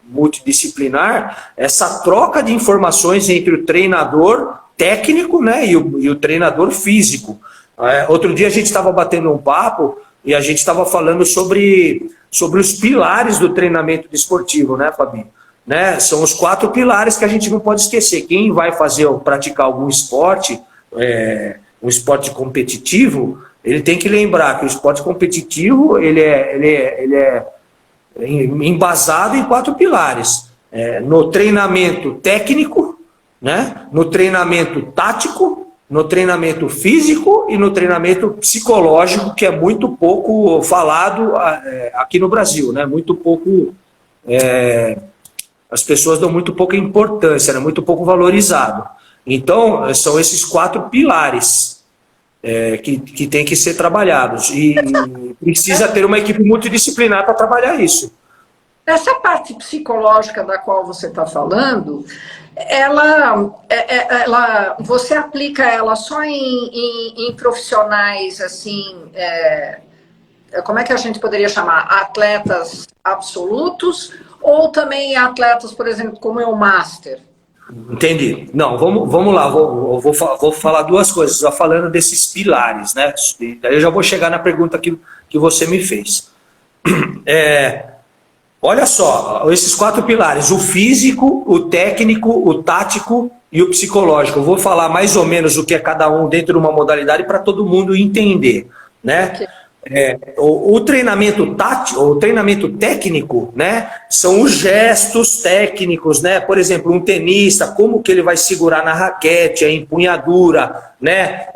multidisciplinar, essa troca de informações entre o treinador técnico, né, e o treinador físico. Outro dia a gente estava batendo um papo e a gente estava falando sobre os pilares do treinamento desportivo, né, Fabinho? Né? São os 4 pilares que a gente não pode esquecer. Quem vai praticar algum esporte, um esporte competitivo, ele tem que lembrar que o esporte competitivo ele é embasado em 4 pilares. No treinamento técnico, né? No treinamento tático, no treinamento físico e no treinamento psicológico, que é muito pouco falado aqui no Brasil, né? Muito pouco, as pessoas dão muito pouca importância, né? Muito pouco valorizado. Então, são esses 4 pilares que tem que ser trabalhados, e precisa ter uma equipe multidisciplinar para trabalhar isso. Essa parte psicológica da qual você está falando, você aplica ela só em profissionais, assim, como é que a gente poderia chamar? Atletas absolutos, ou também atletas, por exemplo, como é o Master? Entendi. Não, vamos lá, vou falar 2 coisas, já falando desses pilares, né? Daí eu já vou chegar na pergunta que você me fez. Olha só, esses 4 pilares: o físico, o técnico, o tático e o psicológico. Eu vou falar mais ou menos o que é cada um dentro de uma modalidade para todo mundo entender, né? Okay. O treinamento tático, o treinamento técnico, né, são os gestos técnicos, né? Por exemplo, um tenista, como que ele vai segurar na raquete, a empunhadura, né?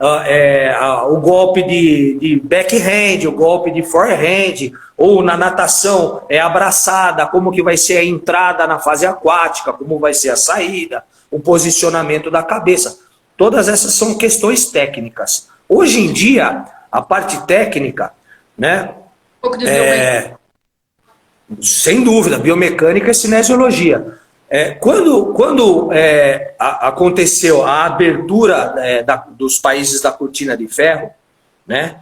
O golpe de backhand, o golpe de forehand, ou na natação, a braçada, como que vai ser a entrada na fase aquática, como vai ser a saída, o posicionamento da cabeça. Todas essas são questões técnicas. Hoje em dia, a parte técnica, né? Um pouco de biomecânica. Sem dúvida, biomecânica e cinesiologia. Quando aconteceu a abertura dos países da cortina de ferro, né?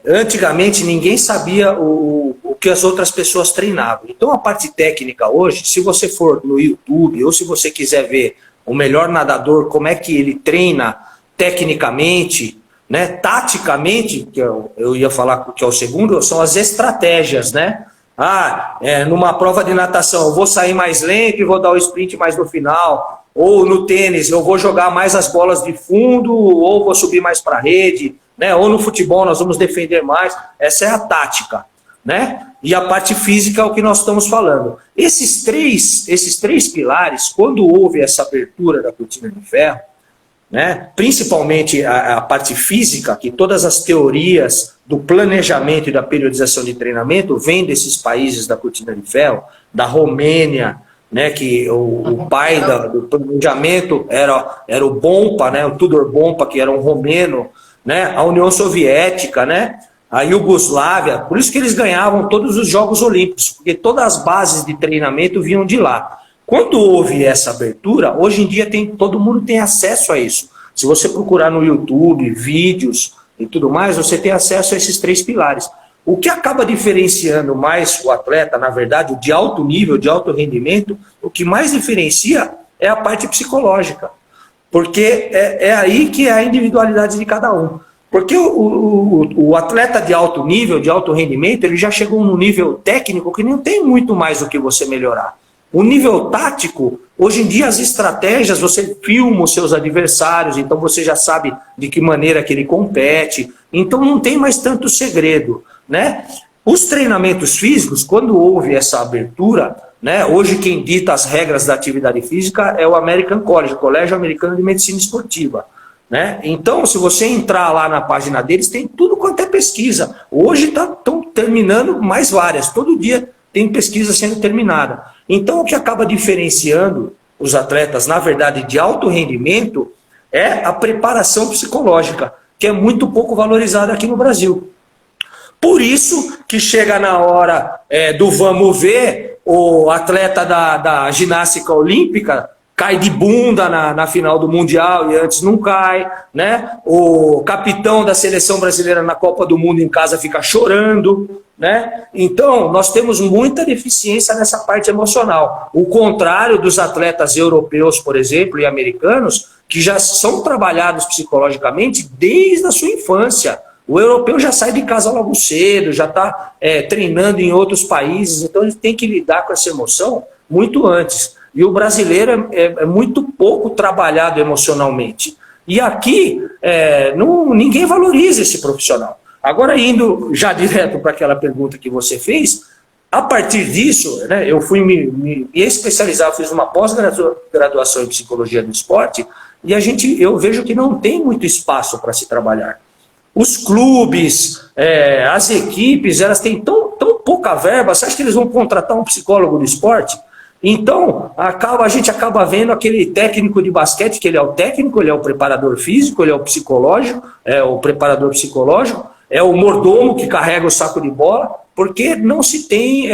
Antigamente ninguém sabia o que as outras pessoas treinavam. Então a parte técnica hoje, se você for no YouTube ou se você quiser ver o melhor nadador, como é que ele treina tecnicamente, né, taticamente, que eu ia falar que é o segundo, são as estratégias, né? Numa prova de natação eu vou sair mais lento e vou dar o sprint mais no final, ou no tênis eu vou jogar mais as bolas de fundo, ou vou subir mais para a rede, né? Ou no futebol nós vamos defender mais. Essa é a tática. né? E a parte física é o que nós estamos falando. Esses três pilares, quando houve essa abertura da cortina de ferro, né, principalmente a parte física, que todas as teorias do planejamento e da periodização de treinamento vêm desses países da cortina de ferro, da Romênia, né, que o pai do planejamento era o Bompa, né, o Tudor Bompa, que era um romeno, né, a União Soviética, né, a Iugoslávia, por isso que eles ganhavam todos os Jogos Olímpicos, porque todas as bases de treinamento vinham de lá. Quando houve essa abertura, hoje em dia todo mundo tem acesso a isso. Se você procurar no YouTube, vídeos e tudo mais, você tem acesso a esses três pilares. O que acaba diferenciando mais o atleta, na verdade, o de alto nível, de alto rendimento, o que mais diferencia é a parte psicológica. Porque é aí que é a individualidade de cada um. Porque o atleta de alto nível, de alto rendimento, ele já chegou num nível técnico que não tem muito mais o que você melhorar. O nível tático, hoje em dia as estratégias, você filma os seus adversários, então você já sabe de que maneira que ele compete, então não tem mais tanto segredo, né? Os treinamentos físicos, quando houve essa abertura, né, hoje quem dita as regras da atividade física é o American College, o Colégio Americano de Medicina Esportiva. Né? Então, se você entrar lá na página deles, tem tudo quanto é pesquisa. Hoje estão terminando mais várias, todo dia tem pesquisa sendo terminada. Então, o que acaba diferenciando os atletas, na verdade, de alto rendimento, é a preparação psicológica, que é muito pouco valorizada aqui no Brasil. Por isso que chega na hora do vamos ver, o atleta da ginástica olímpica cai de bunda na final do Mundial e antes não cai, né? O capitão da seleção brasileira na Copa do Mundo em casa fica chorando, né? Então, nós temos muita deficiência nessa parte emocional. O contrário dos atletas europeus, por exemplo, e americanos, que já são trabalhados psicologicamente desde a sua infância. O europeu já sai de casa logo cedo, já está treinando em outros países, então ele tem que lidar com essa emoção muito antes. E o brasileiro é muito pouco trabalhado emocionalmente. E aqui, ninguém valoriza esse profissional. Agora, indo já direto para aquela pergunta que você fez, a partir disso, né, eu fui me especializar, fiz uma pós-graduação em psicologia do esporte, e eu vejo que não tem muito espaço para se trabalhar. Os clubes, as equipes, elas têm tão pouca verba, você acha que eles vão contratar um psicólogo do esporte? Então, a gente acaba vendo aquele técnico de basquete, que ele é o técnico, ele é o preparador físico, ele é o psicológico, o preparador psicológico, é o mordomo que carrega o saco de bola, porque não se tem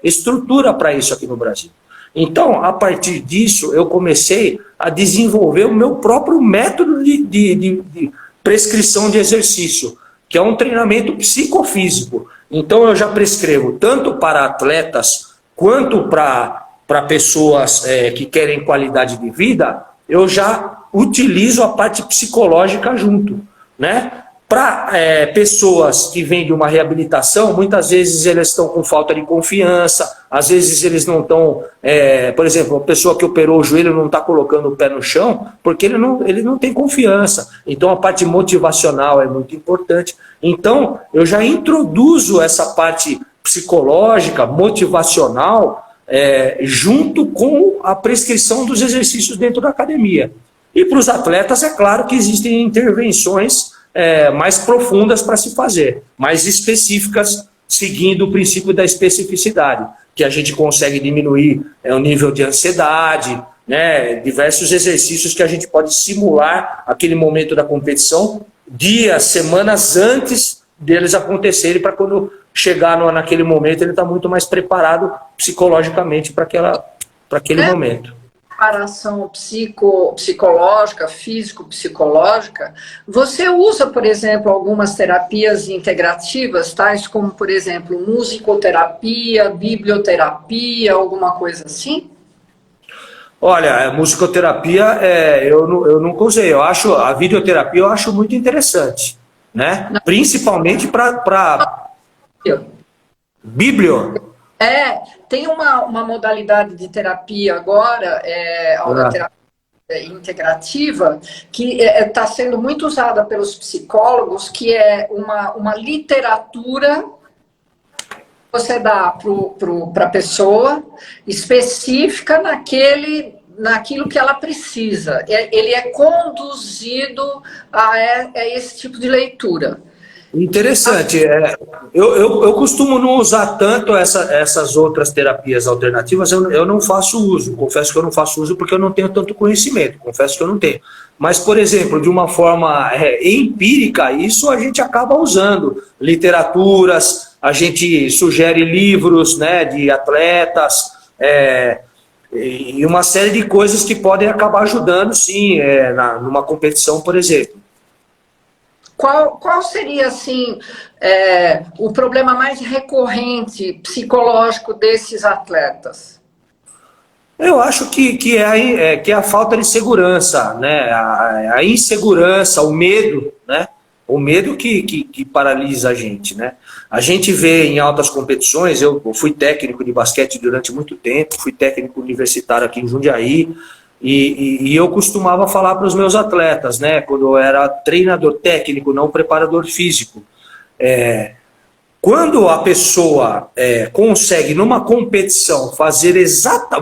estrutura para isso aqui no Brasil. Então, a partir disso, eu comecei a desenvolver o meu próprio método de prescrição de exercício, que é um treinamento psicofísico. Então, eu já prescrevo tanto para atletas quanto para pessoas que querem qualidade de vida, eu já utilizo a parte psicológica junto, né? Para pessoas que vêm de uma reabilitação, muitas vezes eles estão com falta de confiança, às vezes eles não estão, por exemplo, a pessoa que operou o joelho não está colocando o pé no chão, porque ele não tem confiança. Então a parte motivacional é muito importante. Então eu já introduzo essa parte psicológica, motivacional, junto com a prescrição dos exercícios dentro da academia. E para os atletas, é claro que existem intervenções mais profundas para se fazer, mais específicas, seguindo o princípio da especificidade, que a gente consegue diminuir o nível de ansiedade, né, diversos exercícios que a gente pode simular aquele momento da competição, dias, semanas antes deles acontecerem, para quando chegar naquele momento ele está muito mais preparado psicologicamente para aquele momento. Preparação psicológica, físico-psicológica, você usa, por exemplo, algumas terapias integrativas, tais como, por exemplo, musicoterapia, biblioterapia, alguma coisa assim? Olha, a musicoterapia eu nunca usei. Eu acho a videoterapia eu acho muito interessante, né? Não. Principalmente para Biblio. Tem uma modalidade de terapia agora, a terapia integrativa, que está sendo muito usada pelos psicólogos, que é uma literatura você dá para a pessoa específica naquilo que ela precisa. Ele é conduzido a esse tipo de leitura. Interessante. Eu costumo não usar tanto essas outras terapias alternativas, eu não faço uso. Confesso que eu não faço uso porque eu não tenho tanto conhecimento. Confesso que eu não tenho. Mas, por exemplo, de uma forma empírica, isso a gente acaba usando. Literaturas, a gente sugere livros, né, de atletas, e uma série de coisas que podem acabar ajudando, sim, numa competição, por exemplo. Qual seria, assim, o problema mais recorrente psicológico desses atletas? Eu acho que é a falta de segurança, né? A insegurança, o medo, né? O medo que paralisa a gente, né? A gente vê em altas competições, eu fui técnico de basquete durante muito tempo, fui técnico universitário aqui em Jundiaí, e eu costumava falar para os meus atletas, né? Quando eu era treinador técnico, não preparador físico, quando a pessoa consegue numa competição fazer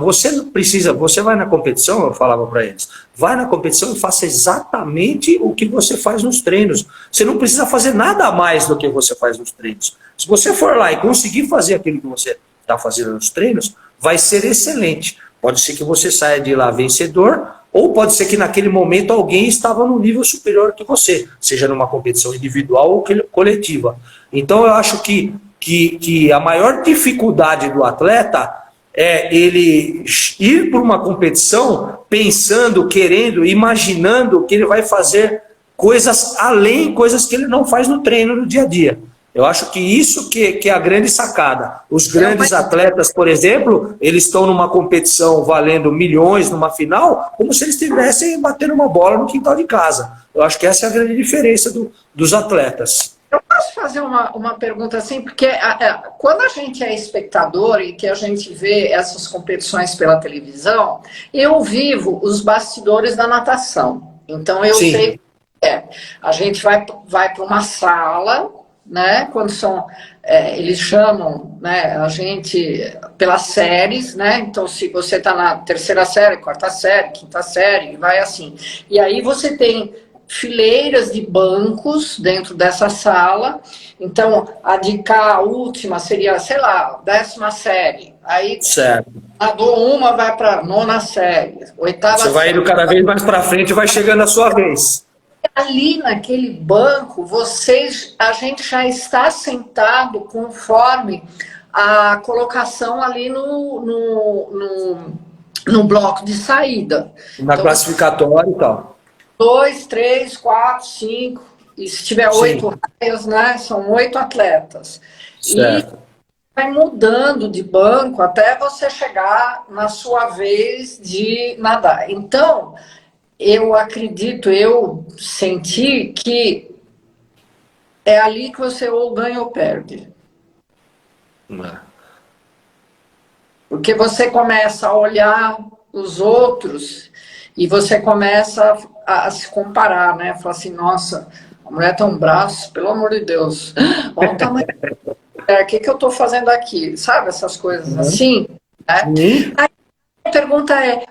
você não precisa, você vai na competição, eu falava para eles, vai na competição e faça exatamente o que você faz nos treinos. Você não precisa fazer nada a mais do que você faz nos treinos. Se você for lá e conseguir fazer aquilo que você está fazendo nos treinos, vai ser excelente. Pode ser que você saia de lá vencedor, ou pode ser que naquele momento alguém estava num nível superior que você, seja numa competição individual ou coletiva. Então eu acho que a maior dificuldade do atleta é ele ir para uma competição pensando, querendo, imaginando que ele vai fazer coisas além, coisas que ele não faz no treino, no dia a dia. Eu acho que isso que é a grande sacada. Os grandes atletas, por exemplo, eles estão numa competição valendo milhões numa final, como se eles estivessem batendo uma bola no quintal de casa. Eu acho que essa é a grande diferença dos atletas. Eu posso fazer uma pergunta assim, porque quando a gente é espectador e que a gente vê essas competições pela televisão, eu vivo os bastidores da natação. Então eu Sim. sei que a gente vai para uma sala, né, quando eles chamam, né, a gente pelas séries, né, então se você está na terceira série, quarta série, quinta série, vai assim. E aí você tem fileiras de bancos dentro dessa sala, então a de cá, a última, seria, sei lá, 10ª série, aí nadou uma, vai para 9ª série, 8ª série. Você vai indo cada vez mais para frente e vai chegando a sua vez. Ali naquele banco, a gente já está sentado conforme a colocação ali no bloco de saída. Na então, classificatória e tal. 2, 3, 4, 5, e se tiver 8 raios, né, são 8 atletas. Certo. E vai mudando de banco até você chegar na sua vez de nadar. Então, eu senti que é ali que você ou ganha ou perde. Porque você começa a olhar os outros e você começa a se comparar, né? Falar assim, nossa, a mulher tem um braço, pelo amor de Deus. Olha o tamanho. O que eu estou fazendo aqui? Sabe, essas coisas assim? Né? Aí a pergunta é,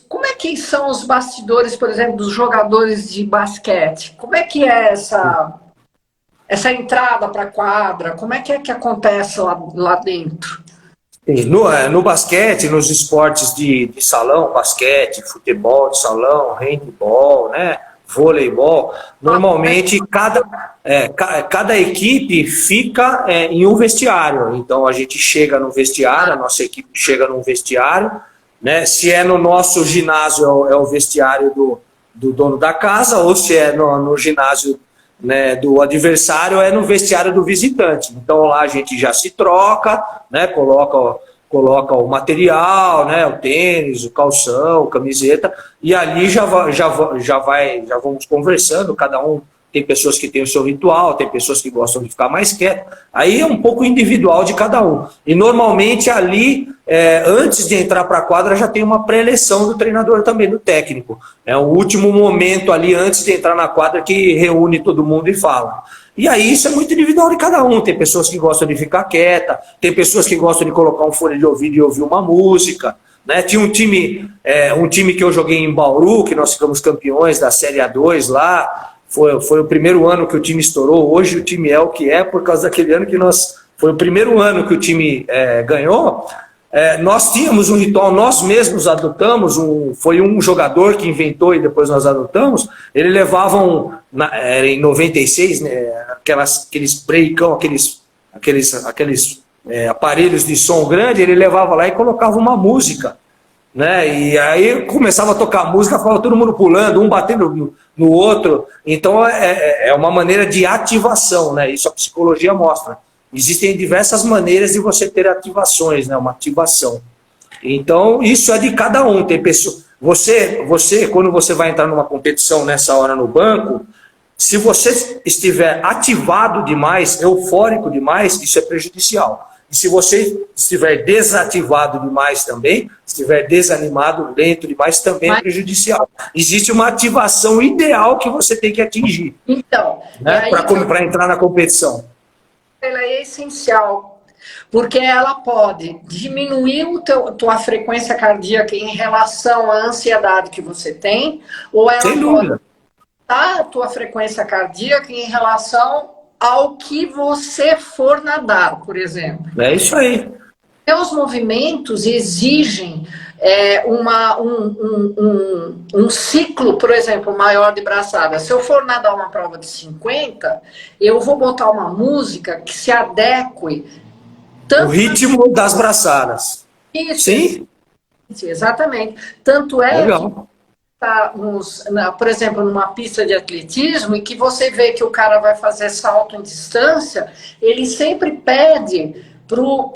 como é que são os bastidores, por exemplo, dos jogadores de basquete? Como é que é essa entrada para a quadra? Como é que acontece lá dentro? No basquete, nos esportes de salão, basquete, futebol de salão, handebol, né, voleibol, normalmente cada equipe fica em um vestiário. Então a gente chega no vestiário, a nossa equipe chega num vestiário, né? Se é no nosso ginásio é o vestiário do dono da casa, ou se é no ginásio, né, do adversário, é no vestiário do visitante. Então lá a gente já se troca, né, coloca o material, né, o tênis, o calção, a camiseta, e ali já vamos conversando, cada um. Tem pessoas que têm o seu ritual, tem pessoas que gostam de ficar mais quieto. Aí é um pouco individual de cada um. E normalmente ali antes de entrar para a quadra já tem uma pré-eleção do treinador também, do técnico. É o último momento ali antes de entrar na quadra que reúne todo mundo e fala. E aí isso é muito individual de cada um. Tem pessoas que gostam de ficar quieta, tem pessoas que gostam de colocar um fone de ouvido e ouvir uma música, né? Tinha um time que eu joguei em Bauru, que nós ficamos campeões da Série A2 lá. Foi o primeiro ano que o time estourou. Hoje o time é o que é por causa daquele ano que foi o primeiro ano que o time ganhou. Nós tínhamos um ritual, nós mesmos adotamos, foi um jogador que inventou e depois nós adotamos. Ele levava em 96, né, aqueles breakão, aqueles aparelhos de som grande, ele levava lá e colocava uma música, né? E aí começava a tocar música, ficava todo mundo pulando, um batendo no outro. Então é uma maneira de ativação, né? Isso a psicologia mostra. Existem diversas maneiras de você ter ativações, né? Uma ativação. Então isso é de cada um. Tem pessoa, você quando você vai entrar numa competição nessa hora no banco, se você estiver ativado demais, eufórico demais, isso é prejudicial. E se você estiver desativado demais também, estiver desanimado, lento demais, também é prejudicial. Existe uma ativação ideal que você tem que atingir. Então, né? Para entrar na competição. Ela é essencial, porque ela pode diminuir tua frequência cardíaca em relação à ansiedade que você tem, ou ela pode aumentar a tua frequência cardíaca em relação ao que você for nadar, por exemplo. É isso aí. Os movimentos exigem um ciclo, por exemplo, maior de braçada. Se eu for nadar uma prova de 50, eu vou botar uma música que se adeque o ritmo das braçadas. Isso. Sim? Exatamente. Tanto é legal. Que tá por exemplo, numa pista de atletismo, e que você vê que o cara vai fazer salto em distância, ele sempre pede pro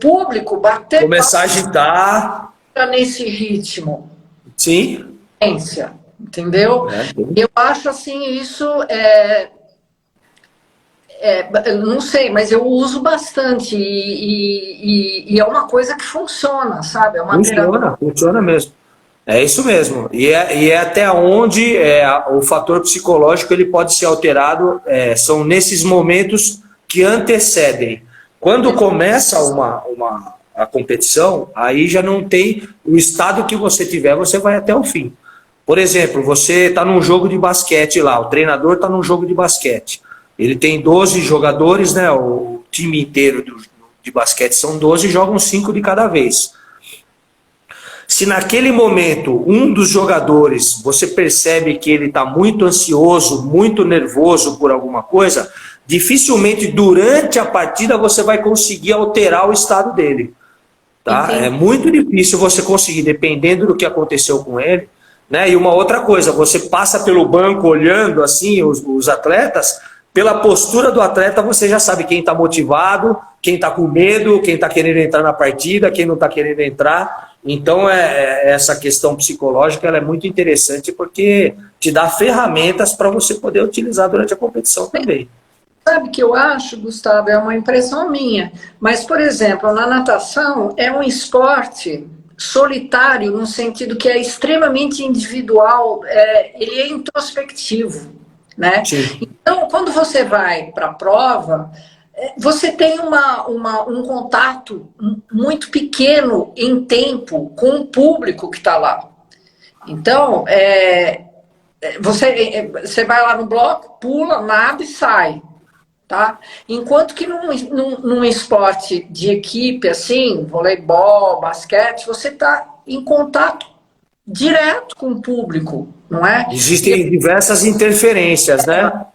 público bater, começar a agitar nesse ritmo. Sim. Entendeu? Eu acho assim, isso não sei, mas eu uso bastante e é uma coisa que funciona, sabe? É uma funciona mesmo. É isso mesmo. E é até onde o fator psicológico ele pode ser alterado, são nesses momentos que antecedem. Quando começa a competição, aí já não tem o estado que você tiver, você vai até o fim. Por exemplo, você está num jogo de basquete lá, o treinador está num jogo de basquete. Ele tem 12 jogadores, né? O time inteiro de basquete são 12 e jogam 5 de cada vez. Se naquele momento um dos jogadores, você percebe que ele está muito ansioso, muito nervoso por alguma coisa, dificilmente durante a partida você vai conseguir alterar o estado dele. Tá? É muito difícil você conseguir, dependendo do que aconteceu com ele. Né? E uma outra coisa, você passa pelo banco olhando assim os atletas, pela postura do atleta você já sabe quem está motivado, quem está com medo, quem está querendo entrar na partida, quem não está querendo entrar. Então essa questão psicológica ela é muito interessante porque te dá ferramentas para você poder utilizar durante a competição também. Sabe que eu acho, Gustavo, é uma impressão minha, mas, por exemplo, na natação é um esporte solitário no sentido que é extremamente individual, ele é introspectivo, né? Sim. Então, quando você vai para a prova, você tem um contato muito pequeno em tempo com o público que está lá. Então, você vai lá no bloco, pula, nada e sai. Tá? Enquanto que num esporte de equipe, assim, voleibol, basquete, você está em contato direto com o público, não é? Existem diversas interferências, né?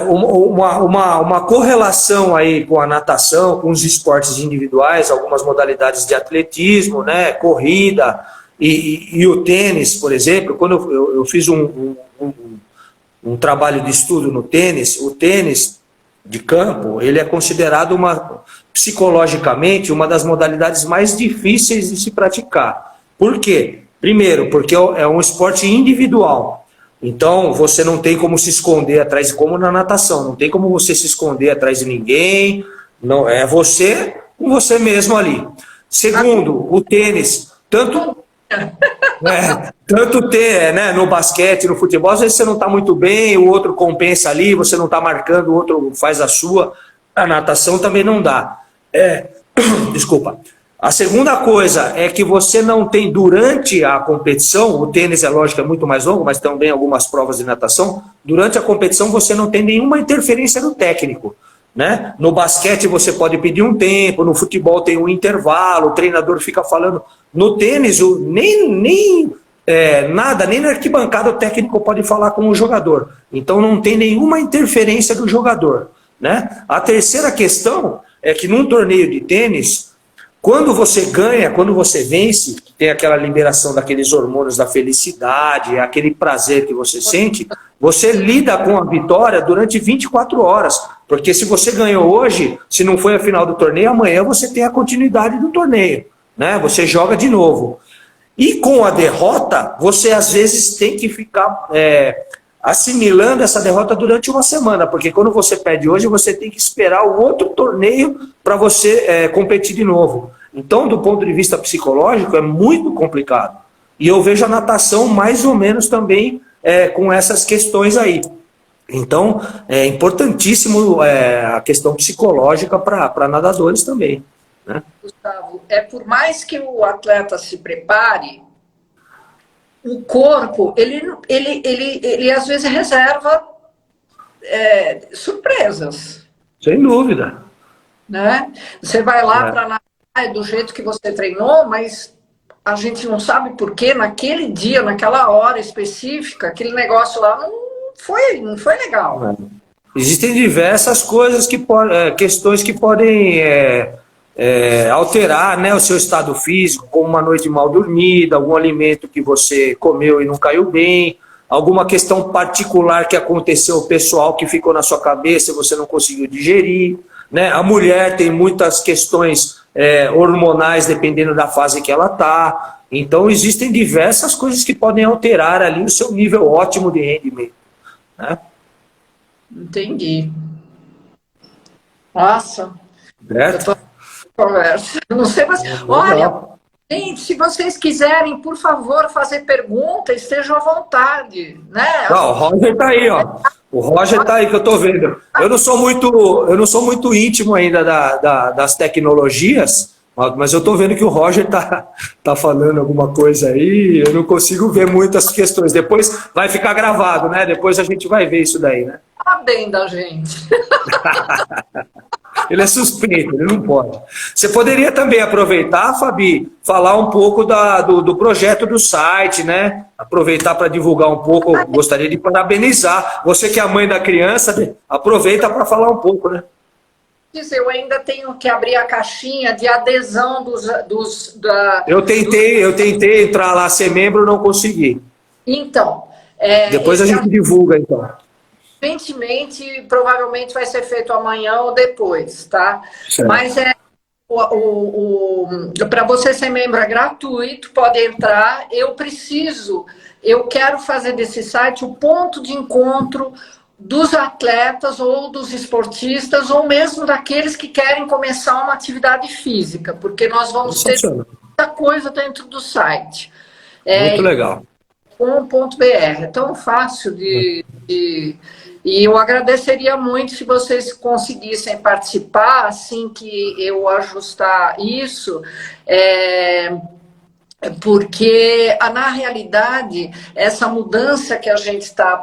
Uma correlação aí com a natação, com os esportes individuais, algumas modalidades de atletismo, né? Corrida e o tênis, por exemplo. Quando eu fiz um trabalho de estudo no tênis, o tênis de campo, ele é considerado psicologicamente uma das modalidades mais difíceis de se praticar. Por quê? Primeiro, porque é um esporte individual. Então, você não tem como se esconder atrás, como na natação, não tem como você se esconder atrás de ninguém, não, é você, com você mesmo ali. Segundo, o tênis, tanto ter, né, no basquete, no futebol, às vezes você não está muito bem, o outro compensa ali, você não está marcando, o outro faz a sua. A natação também não dá. Desculpa. A segunda coisa é que você não tem, durante a competição, o tênis é lógico, é muito mais longo, mas também algumas provas de natação, durante a competição você não tem nenhuma interferência do técnico. Né? No basquete você pode pedir um tempo, no futebol tem um intervalo, o treinador fica falando. No tênis, nada, nem na arquibancada o técnico pode falar com o jogador. Então não tem nenhuma interferência do jogador. Né? A terceira questão é que num torneio de tênis, quando você ganha, quando você vence, tem aquela liberação daqueles hormônios da felicidade, aquele prazer que você sente, você lida com a vitória durante 24 horas. Porque se você ganhou hoje, se não foi a final do torneio, amanhã você tem a continuidade do torneio. Né? Você joga de novo. E com a derrota, você às vezes tem que ficar assimilando essa derrota durante uma semana, porque quando você perde hoje, você tem que esperar o outro torneio para você competir de novo. Então, do ponto de vista psicológico, é muito complicado. E eu vejo a natação mais ou menos também com essas questões aí. Então, é importantíssimo a questão psicológica para nadadores também. Né? Gustavo, por mais que o atleta se prepare, o corpo, ele às vezes reserva surpresas. Sem dúvida. Né? Você vai lá para nadar do jeito que você treinou, mas a gente não sabe por que naquele dia, naquela hora específica, aquele negócio lá não foi legal. Existem diversas coisas questões que podem alterar, né, o seu estado físico, como uma noite mal dormida, algum alimento que você comeu e não caiu bem, alguma questão particular que aconteceu pessoal que ficou na sua cabeça e você não conseguiu digerir. Né? A mulher tem muitas questões hormonais dependendo da fase que ela está. Então existem diversas coisas que podem alterar ali o seu nível ótimo de rendimento. Né? Entendi. Nossa. Certo? Conversa. Não sei, mas olha, gente, se vocês quiserem, por favor, fazer pergunta, estejam à vontade, né? Não, o Roger tá aí, ó. O Roger tá aí que eu tô vendo. Eu não sou muito íntimo ainda das tecnologias, mas eu tô vendo que o Roger tá falando alguma coisa aí. Eu não consigo ver muitas questões. Depois vai ficar gravado, né? Depois a gente vai ver isso daí, né? Tá bem da gente. Ele é suspeito, ele não pode. Você poderia também aproveitar, Fabi, falar um pouco do projeto do site, né? Aproveitar para divulgar um pouco. Eu gostaria de parabenizar. Você que é a mãe da criança, aproveita para falar um pouco, né? Eu ainda tenho que abrir a caixinha de adesão Eu tentei entrar lá, ser membro, não consegui. Então. Depois a gente divulga, então. Evidentemente, provavelmente vai ser feito amanhã ou depois, tá? Certo. Mas para você ser membro é gratuito, pode entrar. Eu quero fazer desse site o ponto de encontro dos atletas ou dos esportistas, ou mesmo daqueles que querem começar uma atividade física, porque nós vamos ter muita coisa dentro do site. Muito legal. .br, é tão fácil e eu agradeceria muito se vocês conseguissem participar assim que eu ajustar isso, porque na realidade essa mudança que a gente está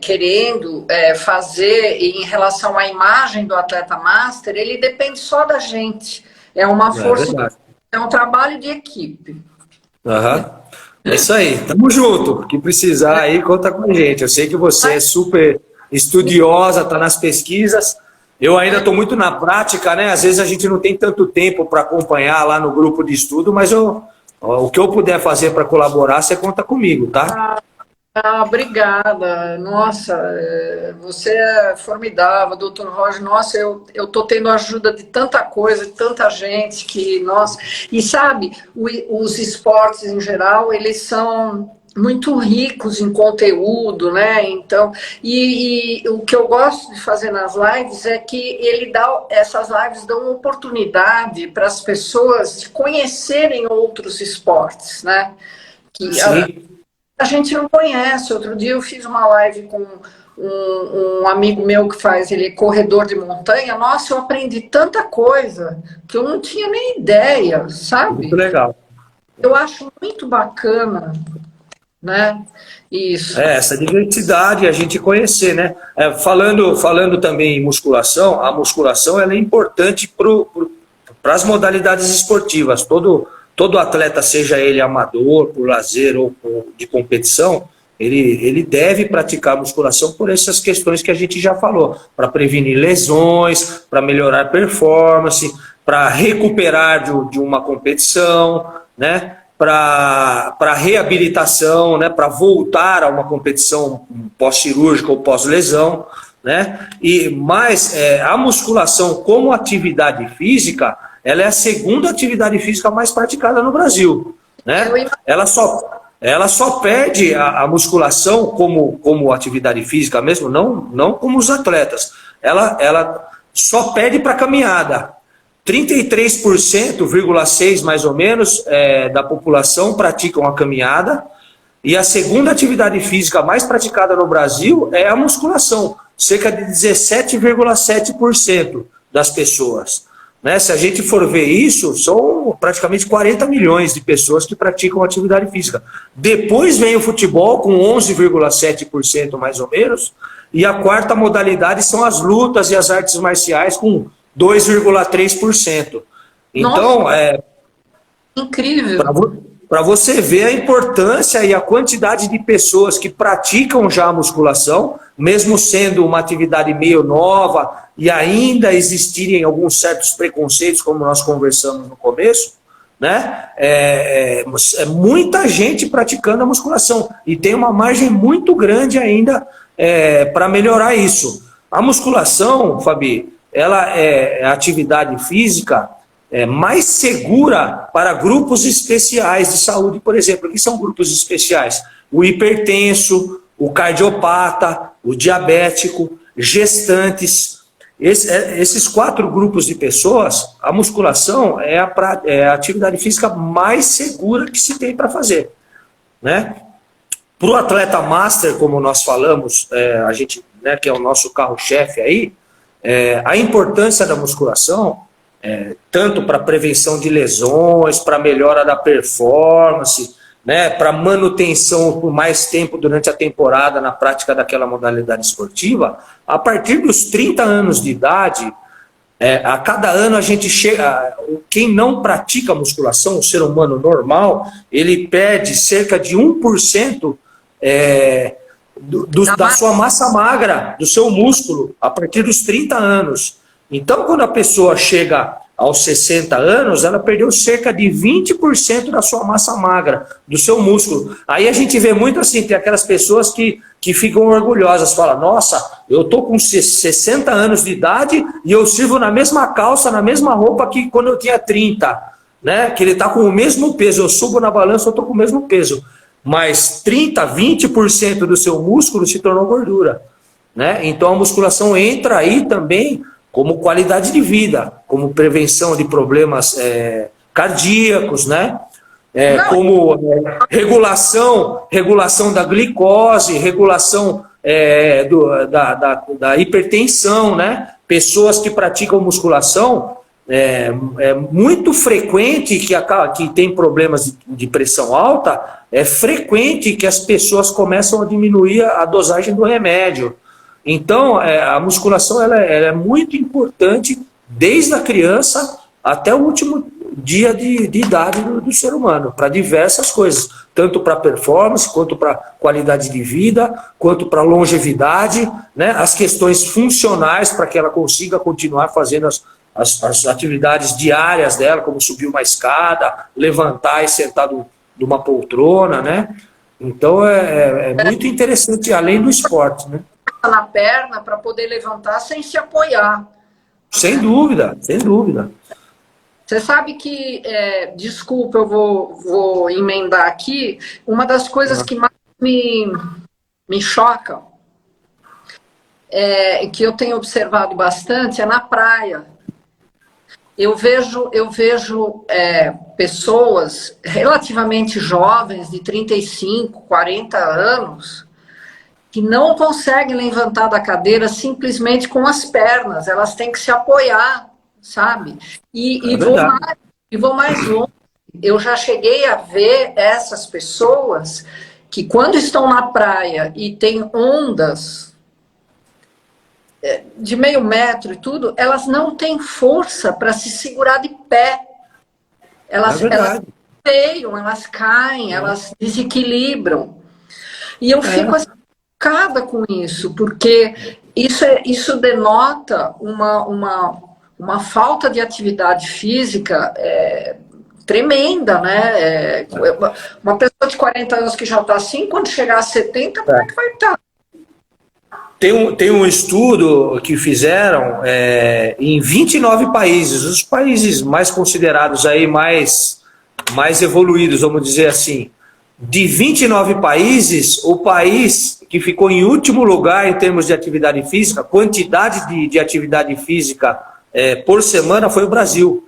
querendo fazer em relação à imagem do atleta master, ele depende só da gente, é uma força, é um trabalho de equipe. É isso aí, tamo junto. O que precisar aí, conta com a gente. Eu sei que você é super estudiosa, tá nas pesquisas. Eu ainda estou muito na prática, né? Às vezes a gente não tem tanto tempo para acompanhar lá no grupo de estudo, mas o que eu puder fazer para colaborar, você conta comigo, tá? Obrigada. Nossa, você é formidável, doutor Roger. Nossa, eu estou tendo ajuda de tanta coisa, de tanta gente que, nossa... E sabe, os esportes em geral, eles são muito ricos em conteúdo, né? Então, e o que eu gosto de fazer nas lives é que essas lives dão oportunidade para as pessoas de conhecerem outros esportes, né? Que a gente não conhece. Outro dia eu fiz uma live com um amigo meu que ele é corredor de montanha. Nossa, eu aprendi tanta coisa que eu não tinha nem ideia, sabe? Muito legal. Eu acho muito bacana, né? Isso. Essa diversidade, a gente conhecer, né? Falando também em musculação, a musculação ela é importante para as modalidades esportivas. Todo atleta, seja ele amador, por lazer ou de competição, ele deve praticar musculação por essas questões que a gente já falou, para prevenir lesões, para melhorar a performance, para recuperar de uma competição, né? Para reabilitação, né? Para voltar a uma competição pós-cirúrgica ou pós-lesão, né? Mas a musculação como atividade física, ela é a segunda atividade física mais praticada no Brasil, né? Ela só perde a musculação como atividade física mesmo, não como os atletas. Ela só perde para caminhada. 33,6% mais ou menos da população praticam a caminhada, e a segunda atividade física mais praticada no Brasil é a musculação, cerca de 17,7% das pessoas. Né? Se a gente for ver isso, são praticamente 40 milhões de pessoas que praticam atividade física. Depois vem o futebol com 11,7% mais ou menos, e a quarta modalidade são as lutas e as artes marciais com 2,3%. Então, nossa, incrível. Para você ver a importância e a quantidade de pessoas que praticam já a musculação, mesmo sendo uma atividade meio nova e ainda existirem alguns certos preconceitos, como nós conversamos no começo, né? É muita gente praticando a musculação e tem uma margem muito grande ainda para melhorar isso. A musculação, Fabi, ela é a atividade física mais segura para grupos especiais de saúde, por exemplo. O que são grupos especiais? O hipertenso, o cardiopata, o diabético, gestantes. Esses 4 grupos de pessoas, a musculação é a atividade física mais segura que se tem para fazer, né? Para o atleta master, como nós falamos, a gente, né, que é o nosso carro-chefe aí, a importância da musculação, tanto para prevenção de lesões, para melhora da performance, né, para manutenção por mais tempo durante a temporada na prática daquela modalidade esportiva, a partir dos 30 anos de idade, a cada ano a gente chega... Quem não pratica musculação, o ser humano normal, ele perde cerca de 1% da sua massa magra, do seu músculo, a partir dos 30 anos. Então, quando a pessoa chega aos 60 anos, ela perdeu cerca de 20% da sua massa magra, do seu músculo. Aí a gente vê muito assim, tem aquelas pessoas que ficam orgulhosas, falam, nossa, eu tô com 60 anos de idade e eu sirvo na mesma calça, na mesma roupa que quando eu tinha 30, né? Que ele tá com o mesmo peso, eu subo na balança, eu tô com o mesmo peso. Mas 30%, 20% do seu músculo se tornou gordura, né? Então a musculação entra aí também como qualidade de vida, como prevenção de problemas cardíacos, né? Como regulação da glicose, regulação da hipertensão, né? Pessoas que praticam musculação, é muito frequente que tem problemas de pressão alta, é frequente que as pessoas começam a diminuir a dosagem do remédio. Então, a musculação ela é muito importante desde a criança até o último dia de idade do ser humano, para diversas coisas, tanto para performance, quanto para qualidade de vida, quanto para longevidade, né? As questões funcionais para que ela consiga continuar fazendo as atividades diárias dela, como subir uma escada, levantar e sentar de uma poltrona, né? Então, é muito interessante, além do esporte, né? Na perna para poder levantar sem se apoiar. Sem dúvida, sem dúvida. Você sabe que, desculpa, eu vou emendar aqui, uma das coisas que mais me choca, que eu tenho observado bastante, é na praia. Eu vejo pessoas relativamente jovens, de 35, 40 anos, que não conseguem levantar da cadeira simplesmente com as pernas, elas têm que se apoiar, sabe? E vou mais longe. Eu já cheguei a ver essas pessoas que, quando estão na praia e tem ondas de meio metro e tudo, elas não têm força para se segurar de pé. Elas teiam, elas caem, elas desequilibram. E eu fico assim, chocada com isso, porque isso denota uma falta de atividade física tremenda, né? Uma pessoa de 40 anos que já está assim, quando chegar a 70, como é que vai estar? Tem um estudo que fizeram em 29 países, os países mais considerados aí, mais evoluídos, vamos dizer assim. De 29 países, o país que ficou em último lugar em termos de atividade física, quantidade de atividade física por semana, foi o Brasil.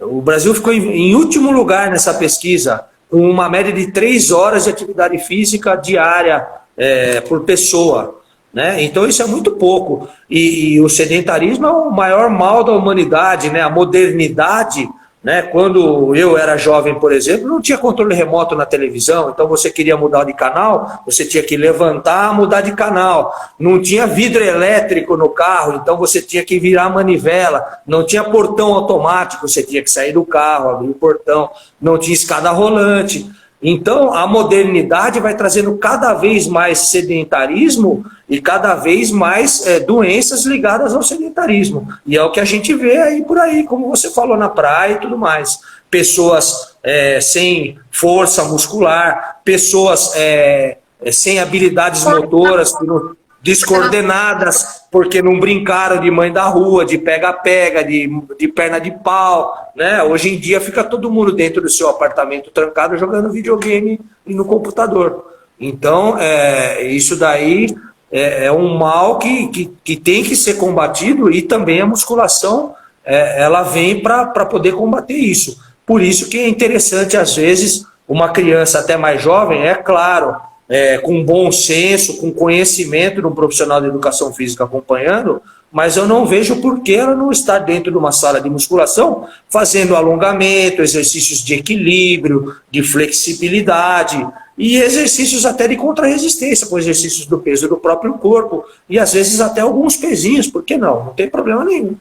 O Brasil ficou em último lugar nessa pesquisa, com uma média de 3 horas de atividade física diária por pessoa. Né? Então isso é muito pouco. E o sedentarismo é o maior mal da humanidade, né? A modernidade. Né? Quando eu era jovem, por exemplo, não tinha controle remoto na televisão, então você queria mudar de canal, você tinha que levantar, mudar de canal. Não tinha vidro elétrico no carro, então você tinha que virar a manivela. Não tinha portão automático, você tinha que sair do carro, abrir o portão. Não tinha escada rolante. Então a modernidade vai trazendo cada vez mais sedentarismo e cada vez mais doenças ligadas ao sedentarismo. E é o que a gente vê aí por aí, como você falou, na praia e tudo mais. Pessoas sem força muscular, pessoas sem habilidades motoras, descoordenadas, porque não brincaram de mãe da rua, de pega-pega, de perna de pau. Né? Hoje em dia fica todo mundo dentro do seu apartamento trancado jogando videogame e no computador. Então, isso daí é um mal que tem que ser combatido, e também a musculação ela vem para poder combater isso. Por isso que é interessante, às vezes, uma criança até mais jovem, é claro, com bom senso, com conhecimento de um profissional de educação física acompanhando, mas eu não vejo por que ela não estar dentro de uma sala de musculação fazendo alongamento, exercícios de equilíbrio, de flexibilidade e exercícios até de contra-resistência, com exercícios do peso do próprio corpo e às vezes até alguns pezinhos, por que não? Não tem problema nenhum.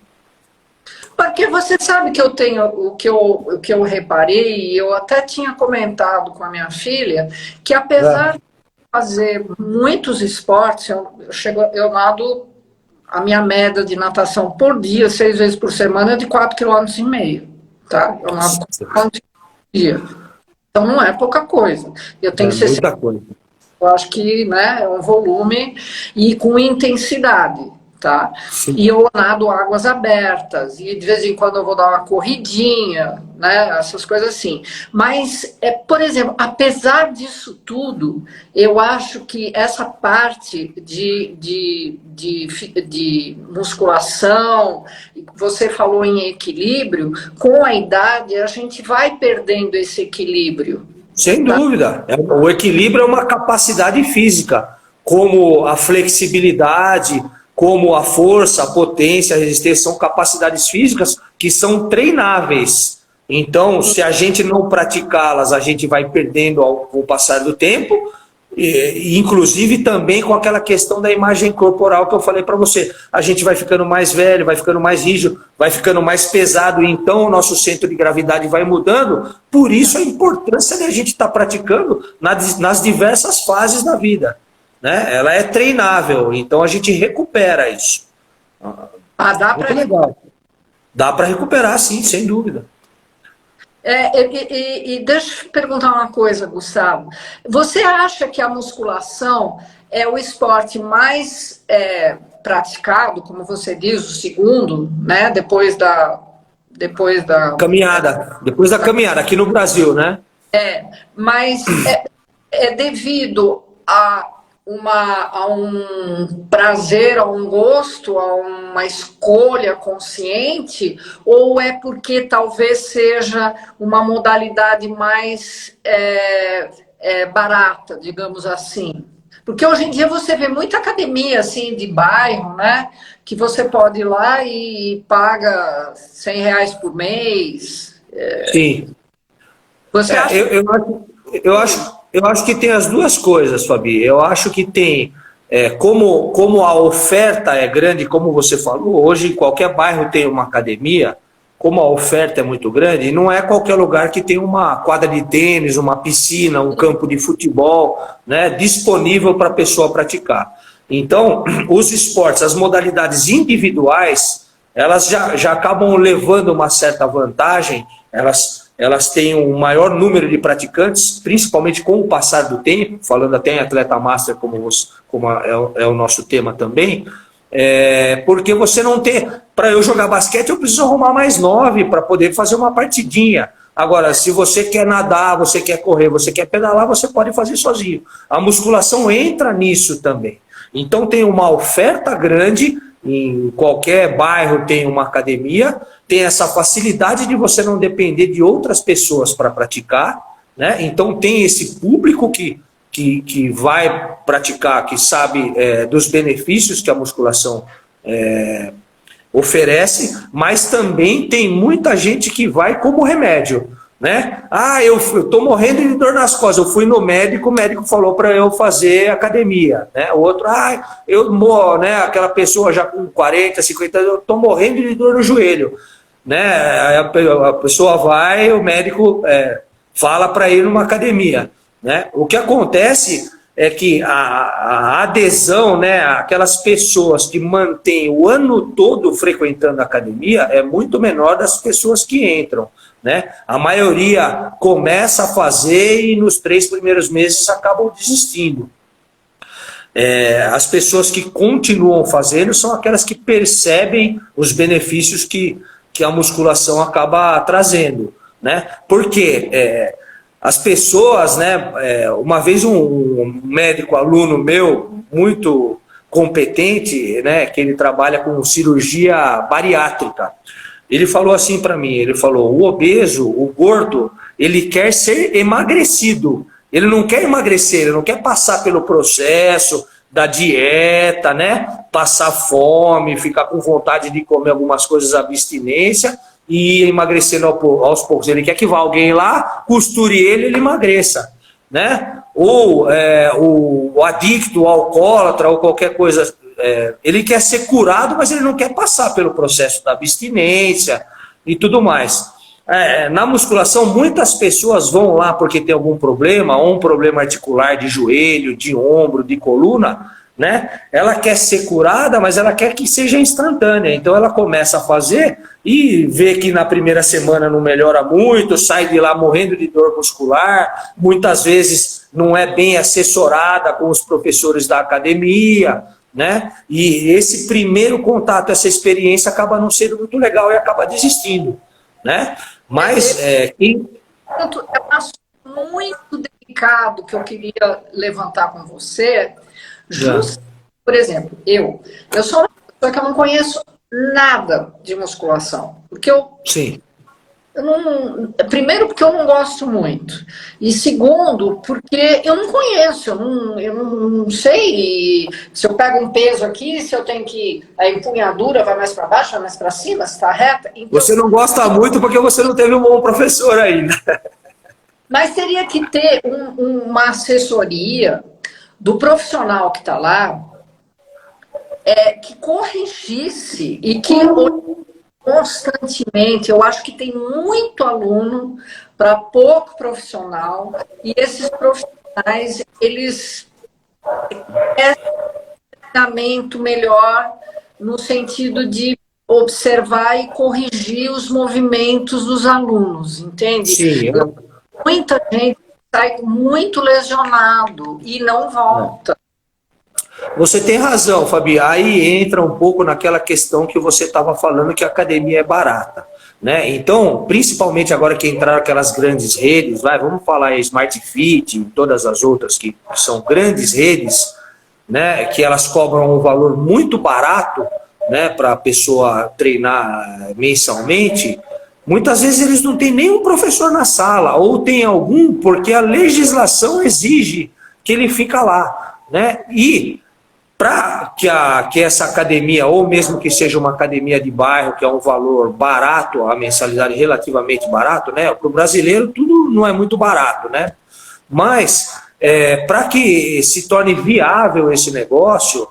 Porque você sabe que eu tenho o que eu reparei, e eu até tinha comentado com a minha filha, que apesar de fazer muitos esportes, eu nado, a minha média de natação por dia, 6 vezes por semana, é de 4,5 km. Tá? Eu nado 4 km por dia. Então não é pouca coisa. Eu tenho 60. Muita coisa. Eu acho que, né, é um volume e com intensidade. Tá? E eu nado águas abertas, e de vez em quando eu vou dar uma corridinha, né? Essas coisas assim. Mas, por exemplo, apesar disso tudo, eu acho que essa parte de musculação, você falou em equilíbrio, com a idade a gente vai perdendo esse equilíbrio. Sem dúvida. O equilíbrio é uma capacidade física, como a flexibilidade, como a força, a potência, a resistência, são capacidades físicas que são treináveis. Então, se a gente não praticá-las, a gente vai perdendo com o passar do tempo, e inclusive também com aquela questão da imagem corporal que eu falei para você. A gente vai ficando mais velho, vai ficando mais rígido, vai ficando mais pesado, e então o nosso centro de gravidade vai mudando. Por isso a importância de a gente estar praticando nas diversas fases da vida. Né? Ela é treinável, então a gente recupera isso. Dá para legal. Dá para recuperar, sim, sem dúvida. E deixa eu perguntar uma coisa, Gustavo. Você acha que a musculação é o esporte mais praticado, como você diz, o segundo, né, depois depois da... Caminhada, depois da caminhada, aqui no Brasil, né? Mas é devido a um prazer, a um gosto, a uma escolha consciente, ou é porque talvez seja uma modalidade mais barata, digamos assim? Porque hoje em dia você vê muita academia assim, de bairro, né? Que você pode ir lá e paga R$ 100 por mês. Sim. Você acha Eu acho que tem as duas coisas, Fabi. Eu acho que tem, como a oferta é grande, como você falou, hoje em qualquer bairro tem uma academia, como a oferta é muito grande, e não é qualquer lugar que tem uma quadra de tênis, uma piscina, um campo de futebol, né, disponível para a pessoa praticar. Então, os esportes, as modalidades individuais, elas já acabam levando uma certa vantagem, elas têm um maior número de praticantes, principalmente com o passar do tempo, falando até em atleta master, como é o nosso tema também, porque você não tem... Para eu jogar basquete, eu preciso arrumar mais 9 para poder fazer uma partidinha. Agora, se você quer nadar, você quer correr, você quer pedalar, você pode fazer sozinho. A musculação entra nisso também. Então tem uma oferta grande, em qualquer bairro tem uma academia, tem essa facilidade de você não depender de outras pessoas para praticar, né? Então tem esse público que vai praticar, que sabe dos benefícios que a musculação oferece, mas também tem muita gente que vai como remédio, né? Eu tô morrendo de dor nas costas, eu fui no médico, o médico falou para eu fazer academia, né? O outro, eu morro, né? Aquela pessoa já com 40, 50 anos, eu tô morrendo de dor no joelho, né? Aí a pessoa vai, o médico fala para ir numa academia, né? O que acontece é que a adesão, né, aquelas pessoas que mantêm o ano todo frequentando a academia é muito menor das pessoas que entram, né? A maioria começa a fazer e nos 3 primeiros meses acabam desistindo. As pessoas que continuam fazendo são aquelas que percebem os benefícios que a musculação acaba trazendo, né? Porque as pessoas, né? Uma vez um médico aluno meu, muito competente, né? Que ele trabalha com cirurgia bariátrica, ele falou assim para mim, ele falou, o obeso, o gordo, ele quer ser emagrecido, ele não quer emagrecer, ele não quer passar pelo processo da dieta, né? Passar fome, ficar com vontade de comer algumas coisas, abstinência, e ir emagrecendo aos poucos. Ele quer que vá alguém lá, costure ele emagreça, né? Ou o adicto, o alcoólatra, ou qualquer coisa, ele quer ser curado, mas ele não quer passar pelo processo da abstinência e tudo mais. Na musculação, muitas pessoas vão lá porque tem algum problema, ou um problema articular de joelho, de ombro, de coluna, né? Ela quer ser curada, mas ela quer que seja instantânea. Então ela começa a fazer e vê que na primeira semana não melhora muito, sai de lá morrendo de dor muscular, muitas vezes não é bem assessorada com os professores da academia, né? E esse primeiro contato, essa experiência acaba não sendo muito legal e acaba desistindo, né? Mas é um assunto muito delicado que eu queria levantar com você. Por exemplo, eu sou uma pessoa que eu não conheço nada de musculação, porque Sim. Primeiro porque eu não gosto muito, e segundo porque eu não conheço, eu não sei se eu pego um peso aqui, se eu tenho que a empunhadura vai mais para baixo, vai mais para cima, se está reta. Então, você não gosta muito porque você não teve um bom professor ainda. Mas teria que ter uma assessoria do profissional que está lá, que corrigisse e que constantemente, eu acho que tem muito aluno para pouco profissional, e esses profissionais, eles têm um treinamento melhor no sentido de observar e corrigir os movimentos dos alunos, entende? Sim. Muita gente sai muito lesionado e não volta. Você tem razão, Fabi. Aí entra um pouco naquela questão que você estava falando, que a academia é barata, né? Então, principalmente agora que entraram aquelas grandes redes, vamos falar aí Smart Fit e todas as outras que são grandes redes, né? Que elas cobram um valor muito barato, né? Para a pessoa treinar mensalmente. Muitas vezes eles não têm nenhum professor na sala, ou tem algum porque a legislação exige que ele fica lá, né? E para que essa academia, ou mesmo que seja uma academia de bairro, que é um valor barato, a mensalidade relativamente barato, né? Para o brasileiro tudo não é muito barato, né? Mas para que se torne viável esse negócio,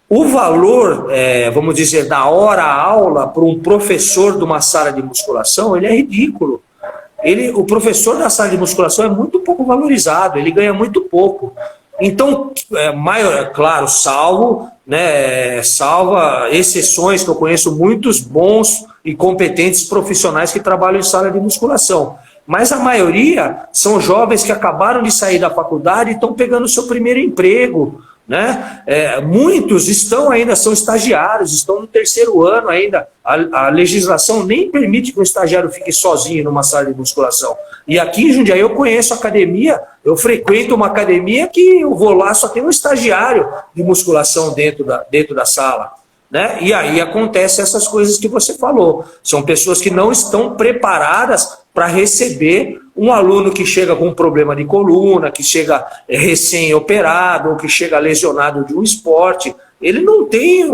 o valor, vamos dizer, da hora aula para um professor de uma sala de musculação, ele é ridículo. O professor da sala de musculação é muito pouco valorizado, ele ganha muito pouco. Então, claro, salva exceções, que eu conheço muitos bons e competentes profissionais que trabalham em sala de musculação. Mas a maioria são jovens que acabaram de sair da faculdade e estão pegando o seu primeiro emprego, né? Muitos são estagiários, estão no terceiro ano ainda. A legislação nem permite que um estagiário fique sozinho numa sala de musculação. E aqui em Jundiaí eu conheço academia, eu frequento uma academia que eu vou lá, só tem um estagiário de musculação dentro da sala, né? E aí acontecem essas coisas que você falou. São pessoas que não estão preparadas para receber um aluno que chega com um problema de coluna, que chega recém-operado, ou que chega lesionado de um esporte. Ele não tem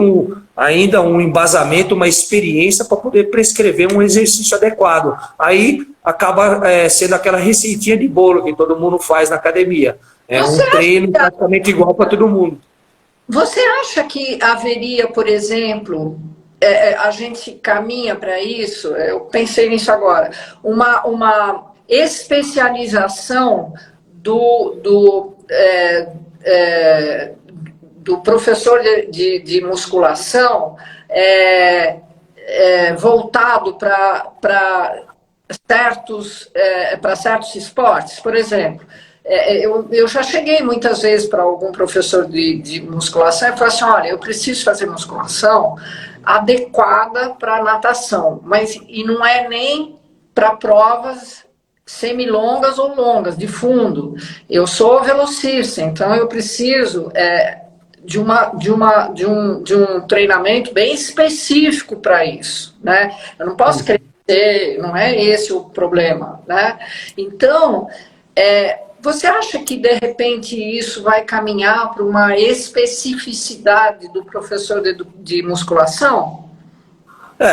ainda um embasamento, uma experiência para poder prescrever um exercício adequado. Aí acaba sendo aquela receitinha de bolo que todo mundo faz na academia. É um treino praticamente igual para todo mundo. Você acha que haveria, por exemplo, a gente caminha para isso, eu pensei nisso agora, uma especialização do professor de musculação voltado para certos esportes, por exemplo. Eu já cheguei muitas vezes para algum professor de musculação e falei assim, olha, eu preciso fazer musculação adequada para natação, e não é nem para provas semilongas ou longas, de fundo. Eu sou velocista, então eu preciso de um treinamento bem específico para isso, né? Eu não posso crescer, não é esse o problema, né? Então, você acha que, de repente, isso vai caminhar para uma especificidade do professor de musculação?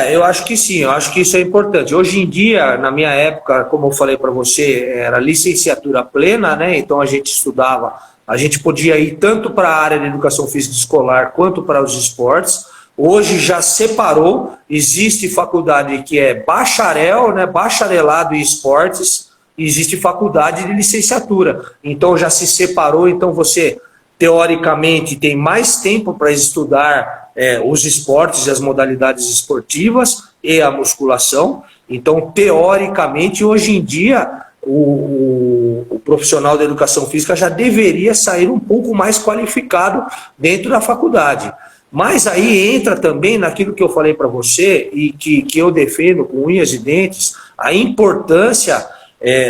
Eu acho que sim, eu acho que isso é importante. Hoje em dia, na minha época, como eu falei para você, era licenciatura plena, né? Então a gente estudava, a gente podia ir tanto para a área de educação física escolar quanto para os esportes. Hoje já separou, existe faculdade que é bacharel, né? Bacharelado em esportes, existe faculdade de licenciatura. Então já se separou, então você teoricamente tem mais tempo para estudar os esportes e as modalidades esportivas e a musculação. Então, teoricamente, hoje em dia, o profissional da educação física já deveria sair um pouco mais qualificado dentro da faculdade. Mas aí entra também naquilo que eu falei para você e que eu defendo com unhas e dentes, a importância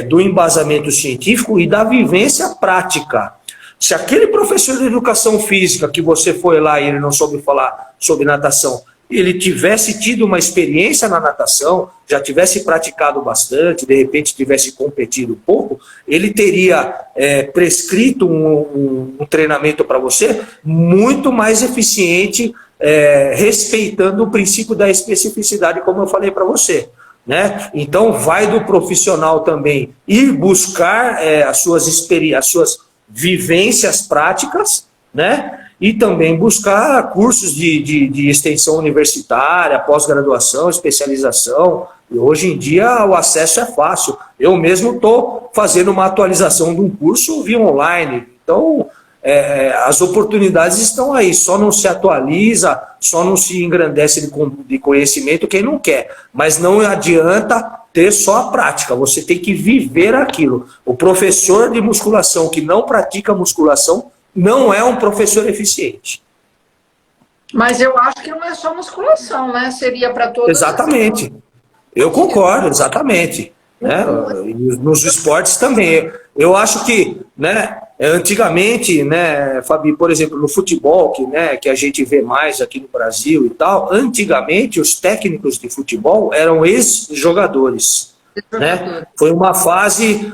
do embasamento científico e da vivência prática. Se aquele professor de educação física que você foi lá e ele não soube falar sobre natação, ele tivesse tido uma experiência na natação, já tivesse praticado bastante, de repente tivesse competido um pouco, ele teria prescrito um treinamento para você muito mais eficiente, respeitando o princípio da especificidade, como eu falei para você. Né? Então vai do profissional também ir buscar as suas vivências práticas, né? E também buscar cursos de extensão universitária, pós-graduação, especialização. E hoje em dia o acesso é fácil. Eu mesmo estou fazendo uma atualização de um curso via online. Então, as oportunidades estão aí. Só não se atualiza, só não se engrandece de conhecimento quem não quer. Mas não adianta ter só a prática, você tem que viver aquilo. O professor de musculação que não pratica musculação não é um professor eficiente. Mas eu acho que não é só musculação, né? Seria para todas. Exatamente. Eu concordo, exatamente. Né? E nos esportes também. Eu acho que, né, antigamente, né, Fabi, por exemplo, no futebol, que a gente vê mais aqui no Brasil e tal, antigamente os técnicos de futebol eram ex-jogadores. Né? Foi uma fase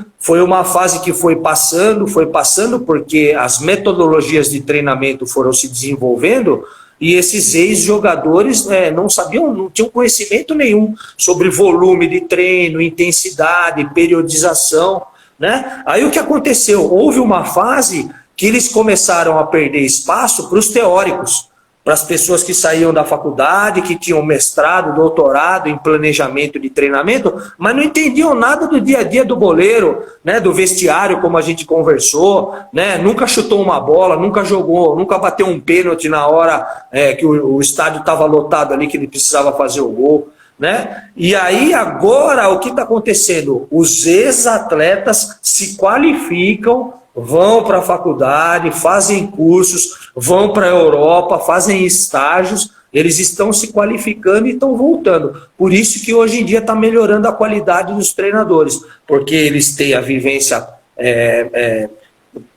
que foi passando porque as metodologias de treinamento foram se desenvolvendo e esses ex-jogadores não sabiam, não tinham conhecimento nenhum sobre volume de treino, intensidade, periodização, né? Aí o que aconteceu? Houve uma fase que eles começaram a perder espaço para os teóricos, para as pessoas que saíam da faculdade, que tinham mestrado, doutorado em planejamento de treinamento, mas não entendiam nada do dia a dia do boleiro, né, do vestiário, como a gente conversou, né, nunca chutou uma bola, nunca jogou, nunca bateu um pênalti na hora que o estádio estava lotado ali, que ele precisava fazer o gol. Né? E aí agora o que está acontecendo? Os ex-atletas se qualificam, vão para a faculdade, fazem cursos, vão para a Europa, fazem estágios, eles estão se qualificando e estão voltando. Por isso que hoje em dia está melhorando a qualidade dos treinadores, porque eles têm a vivência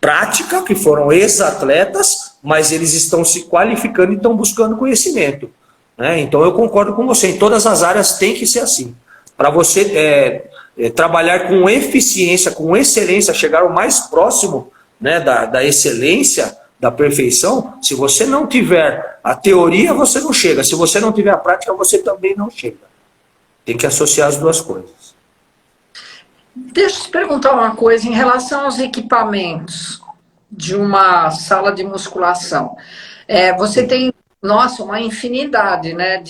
prática, que foram ex-atletas, mas eles estão se qualificando e estão buscando conhecimento. Então eu concordo com você, em todas as áreas tem que ser assim. Para você trabalhar com eficiência, com excelência, chegar o mais próximo, né, da excelência, da perfeição, se você não tiver a teoria, você não chega. Se você não tiver a prática, você também não chega. Tem que associar as duas coisas. Deixa eu te perguntar uma coisa em relação aos equipamentos de uma sala de musculação. Você tem, nossa, uma infinidade, né,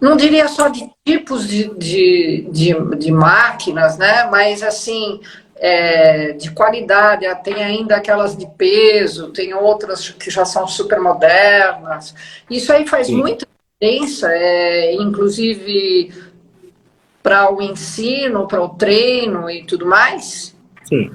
não diria só de tipos de máquinas, né, mas assim, de qualidade. Tem ainda aquelas de peso, tem outras que já são super modernas. Isso aí faz muita diferença, inclusive para o ensino, para o treino e tudo mais? Sim.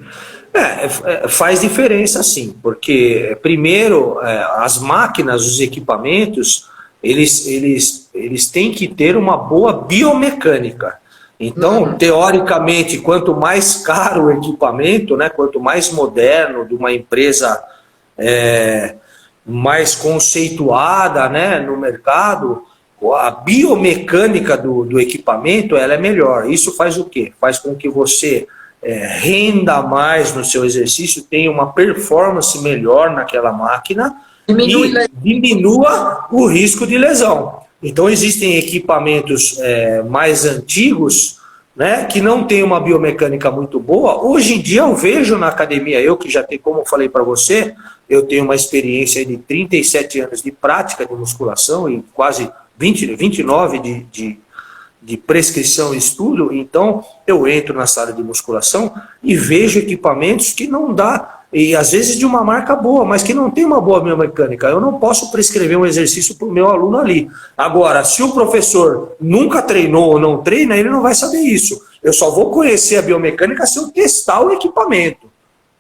Faz diferença sim, porque primeiro as máquinas, os equipamentos, eles têm que ter uma boa biomecânica. Então, teoricamente, quanto mais caro o equipamento, né, quanto mais moderno, de uma empresa mais conceituada, né, no mercado, a biomecânica do equipamento ela é melhor. Isso faz o quê? Faz com que você renda mais no seu exercício, tenha uma performance melhor naquela máquina e diminua o risco de lesão. Então existem equipamentos mais antigos, né, que não tem uma biomecânica muito boa. Hoje em dia eu vejo na academia, eu que já tenho, como eu falei para você, eu tenho uma experiência de 37 anos de prática de musculação e quase 29 de prescrição e estudo. Então eu entro na sala de musculação e vejo equipamentos que não dá, e às vezes de uma marca boa, mas que não tem uma boa biomecânica. Eu não posso prescrever um exercício para o meu aluno ali. Agora, se o professor nunca treinou ou não treina, ele não vai saber isso. Eu só vou conhecer a biomecânica se eu testar o equipamento,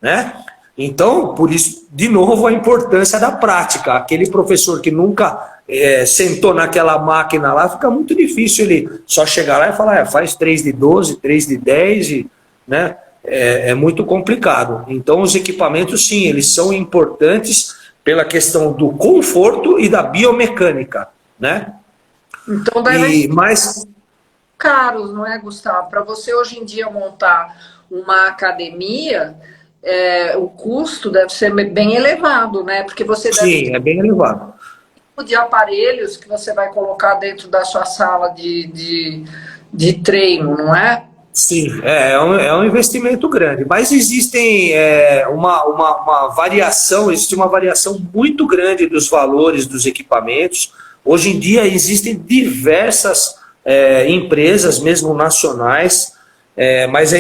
né? Então, por isso, de novo, a importância da prática. Aquele professor que nunca sentou naquela máquina lá, fica muito difícil ele só chegar lá e falar, faz 3 de 12, 3 de 10, né? É muito complicado. Então, os equipamentos, sim, eles são importantes pela questão do conforto e da biomecânica, né? Então, deve ser caros, não é, Gustavo? Para você, hoje em dia, montar uma academia, o custo deve ser bem elevado, né? Porque você deve... Sim, é bem elevado. De aparelhos que você vai colocar dentro da sua sala de treino, não é? Sim, é um investimento grande, mas existem uma variação, existe uma variação muito grande dos valores dos equipamentos. Hoje em dia existem diversas empresas, mesmo nacionais, mas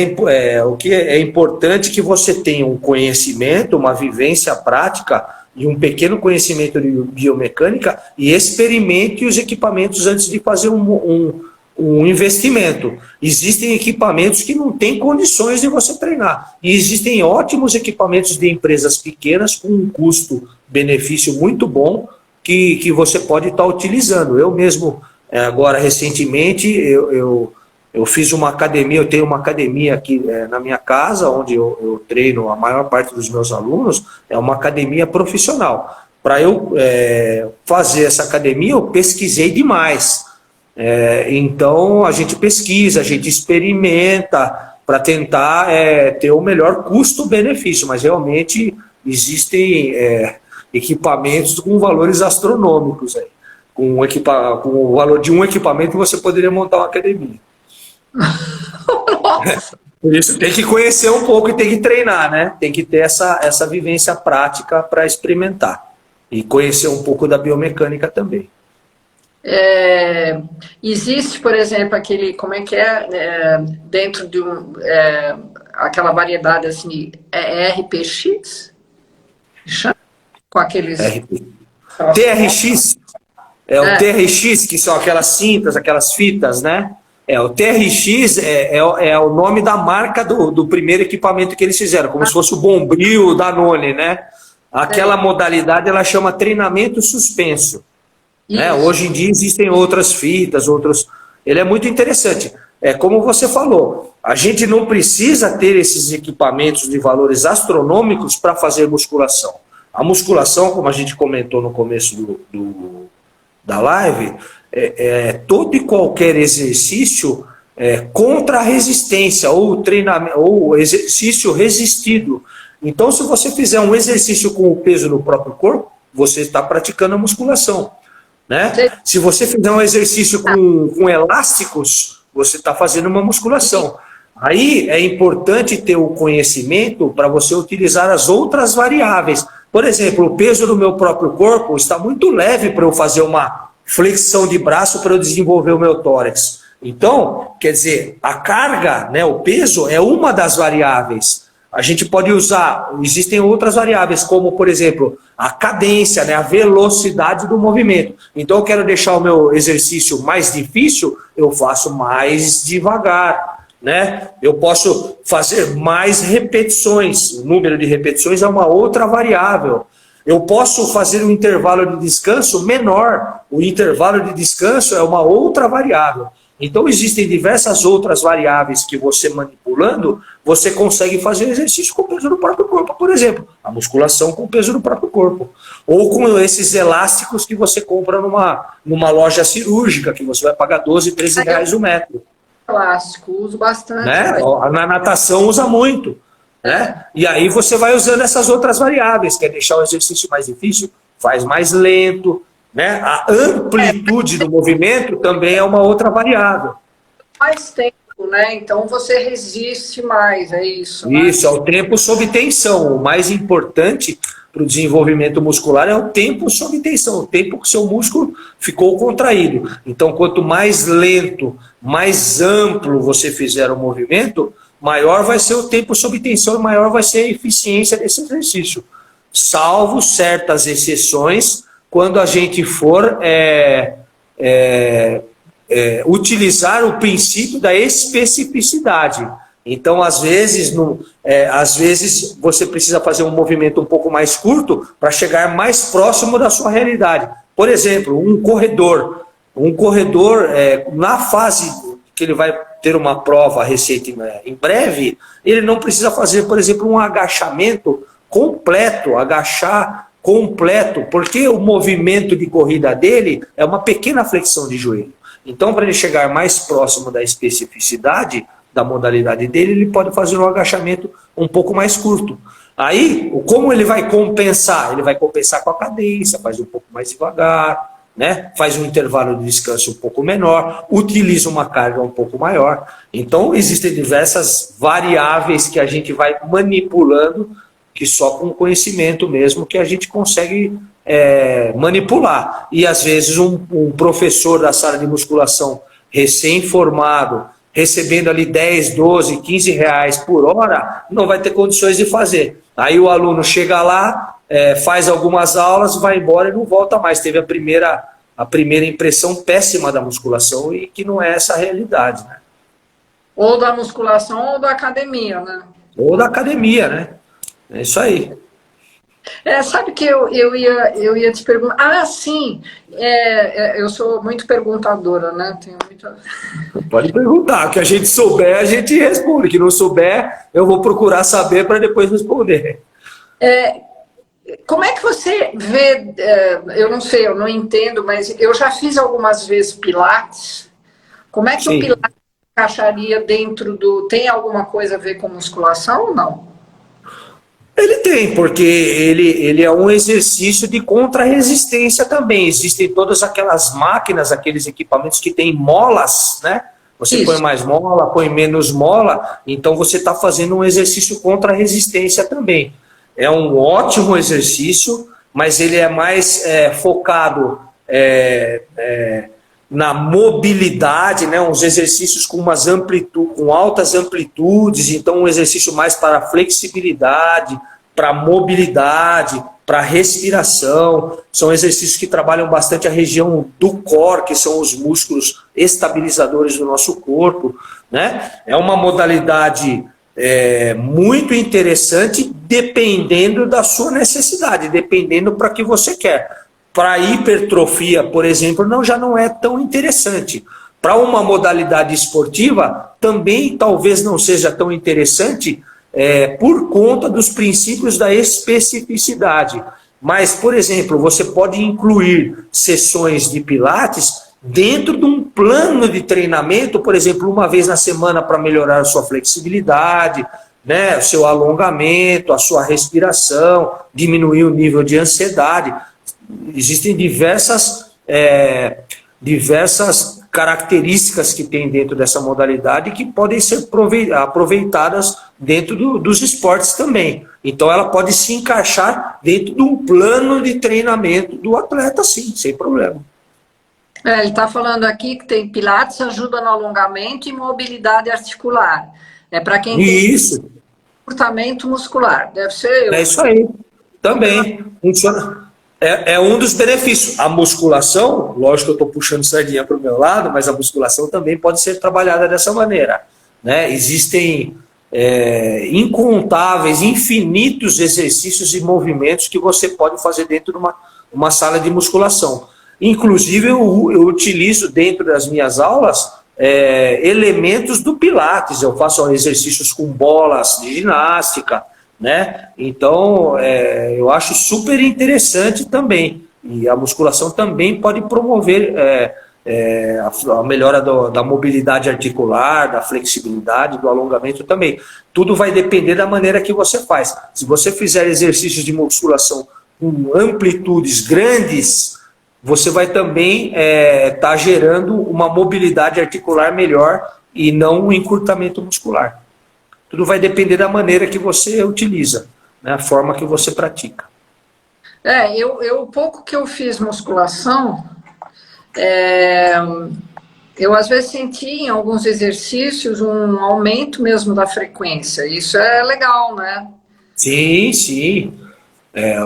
o que é importante que você tenha um conhecimento, uma vivência prática e um pequeno conhecimento de biomecânica e experimente os equipamentos antes de fazer um um investimento. Existem equipamentos que não têm condições de você treinar. E existem ótimos equipamentos de empresas pequenas com um custo-benefício muito bom que você pode estar utilizando. Eu mesmo, agora recentemente, eu fiz uma academia, eu tenho uma academia aqui na minha casa, onde eu treino a maior parte dos meus alunos, é uma academia profissional. Para eu fazer essa academia, eu pesquisei demais. Então, a gente pesquisa, a gente experimenta para tentar ter o melhor custo-benefício, mas realmente existem equipamentos com valores astronômicos. Aí. Com o valor de um equipamento, você poderia montar uma academia. Por isso tem que conhecer um pouco e tem que treinar, né? Tem que ter essa vivência prática para experimentar e conhecer um pouco da biomecânica também. Existe, por exemplo, aquele, como é que dentro de aquela variedade assim, RPX? Com aqueles... TRX, o TRX, que são aquelas cintas, aquelas fitas, né? O TRX é o nome da marca do primeiro equipamento que eles fizeram, como se fosse o Bombril, Danone, né? Aquela modalidade ela chama treinamento suspenso. Hoje em dia existem outras fitas, ele é muito interessante. Como você falou, a gente não precisa ter esses equipamentos de valores astronômicos para fazer musculação. A musculação, como a gente comentou no começo da live, todo e qualquer exercício contra a resistência ou treinamento ou exercício resistido. Então, se você fizer um exercício com o peso no próprio corpo, você está praticando a musculação. Né? Se você fizer um exercício com elásticos, você está fazendo uma musculação. Aí é importante ter o conhecimento para você utilizar as outras variáveis. Por exemplo, o peso do meu próprio corpo está muito leve para eu fazer uma flexão de braço para eu desenvolver o meu tórax. Então, quer dizer, a carga, né, o peso é uma das variáveis. A gente pode usar, existem outras variáveis, como, por exemplo, a cadência, né, a velocidade do movimento. Então, eu quero deixar o meu exercício mais difícil, eu faço mais devagar, né? Eu posso fazer mais repetições. O número de repetições é uma outra variável. Eu posso fazer um intervalo de descanso menor. O intervalo de descanso é uma outra variável. Então, existem diversas outras variáveis que você manipulando, você consegue fazer exercício com o peso do próprio corpo. Por exemplo, a musculação com o peso do próprio corpo. Ou com esses elásticos que você compra numa loja cirúrgica, que você vai pagar 12, 13 reais o metro. Elástico, uso bastante. Né? Na natação usa muito. Né? E aí você vai usando essas outras variáveis. Quer deixar o exercício mais difícil? Faz mais lento. Né? A amplitude do movimento também é uma outra variável. Mais tempo, né? Então você resiste mais, é isso. Né? Isso, é o tempo sob tensão. O mais importante para o desenvolvimento muscular é o tempo sob tensão, o tempo que o seu músculo ficou contraído. Então, quanto mais lento, mais amplo você fizer o movimento, maior vai ser o tempo sob tensão e maior vai ser a eficiência desse exercício. Salvo certas exceções, quando a gente for utilizar o princípio da especificidade. Então, às vezes você precisa fazer um movimento um pouco mais curto para chegar mais próximo da sua realidade. Por exemplo, um corredor. Na fase que ele vai ter uma prova recente em breve, ele não precisa fazer, por exemplo, um agachamento completo, porque o movimento de corrida dele é uma pequena flexão de joelho. Então, para ele chegar mais próximo da especificidade da modalidade dele, ele pode fazer um agachamento um pouco mais curto. Aí, como ele vai compensar? Ele vai compensar com a cadência, faz um pouco mais devagar, né? Faz um intervalo de descanso um pouco menor, utiliza uma carga um pouco maior. Então, existem diversas variáveis que a gente vai manipulando, que só com conhecimento mesmo que a gente consegue manipular. E às vezes um professor da sala de musculação recém-formado, recebendo ali 10, 12, 15 reais por hora, não vai ter condições de fazer. Aí o aluno chega lá, faz algumas aulas, vai embora e não volta mais. Teve a a primeira impressão péssima da musculação e que não é essa a realidade, né? Ou da musculação ou da academia, né? Ou da academia, né? É isso aí. Sabe que eu ia te perguntar. Ah, sim. Eu sou muito perguntadora, né? Tenho muita... Pode perguntar. O que a gente souber, a gente responde. O que não souber, eu vou procurar saber para depois responder. Como é que você vê? Eu não sei, eu não entendo, mas eu já fiz algumas vezes Pilates. Como é que Sim. o Pilates encaixaria dentro do... Tem alguma coisa a ver com musculação ou não? Ele tem, porque ele é um exercício de contra-resistência também. Existem todas aquelas máquinas, aqueles equipamentos que têm molas, né? Você Isso. põe mais mola, põe menos mola, então você está fazendo um exercício contra-resistência também. É um ótimo exercício, mas ele é mais focado na mobilidade, né? Uns exercícios com com altas amplitudes, então um exercício mais para flexibilidade, para mobilidade, para respiração. São exercícios que trabalham bastante a região do core, que são os músculos estabilizadores do nosso corpo, né? É uma modalidade muito interessante, dependendo da sua necessidade, dependendo para que você quer. Para hipertrofia, por exemplo, já não é tão interessante. Para uma modalidade esportiva, também talvez não seja tão interessante por conta dos princípios da especificidade. Mas, por exemplo, você pode incluir sessões de Pilates dentro de um plano de treinamento, por exemplo, uma vez na semana para melhorar a sua flexibilidade, né, o seu alongamento, a sua respiração, diminuir o nível de ansiedade. Existem diversas características que tem dentro dessa modalidade que podem ser aproveitadas dentro dos esportes também. Então ela pode se encaixar dentro de um plano de treinamento do atleta, sim, sem problema. Ele está falando aqui que tem Pilates ajuda no alongamento e mobilidade articular. É para quem tem encurtamento muscular. Deve ser. É isso aí. Também funciona. É um dos benefícios. A musculação, lógico que eu estou puxando sardinha para o meu lado, mas a musculação também pode ser trabalhada dessa maneira, né? Existem incontáveis, infinitos exercícios e movimentos que você pode fazer dentro de uma sala de musculação. Inclusive, eu utilizo dentro das minhas aulas elementos do Pilates. Eu faço exercícios com bolas de ginástica, né? Então, eu acho super interessante também. E a musculação também pode promover a melhora da mobilidade articular, da flexibilidade, do alongamento também. Tudo vai depender da maneira que você faz. Se você fizer exercícios de musculação com amplitudes grandes, você vai também estar gerando uma mobilidade articular melhor e não um encurtamento muscular. Tudo vai depender da maneira que você utiliza, né? A forma que você pratica. O pouco que eu fiz musculação, eu às vezes senti em alguns exercícios um aumento mesmo da frequência. Isso é legal, né? Sim, sim.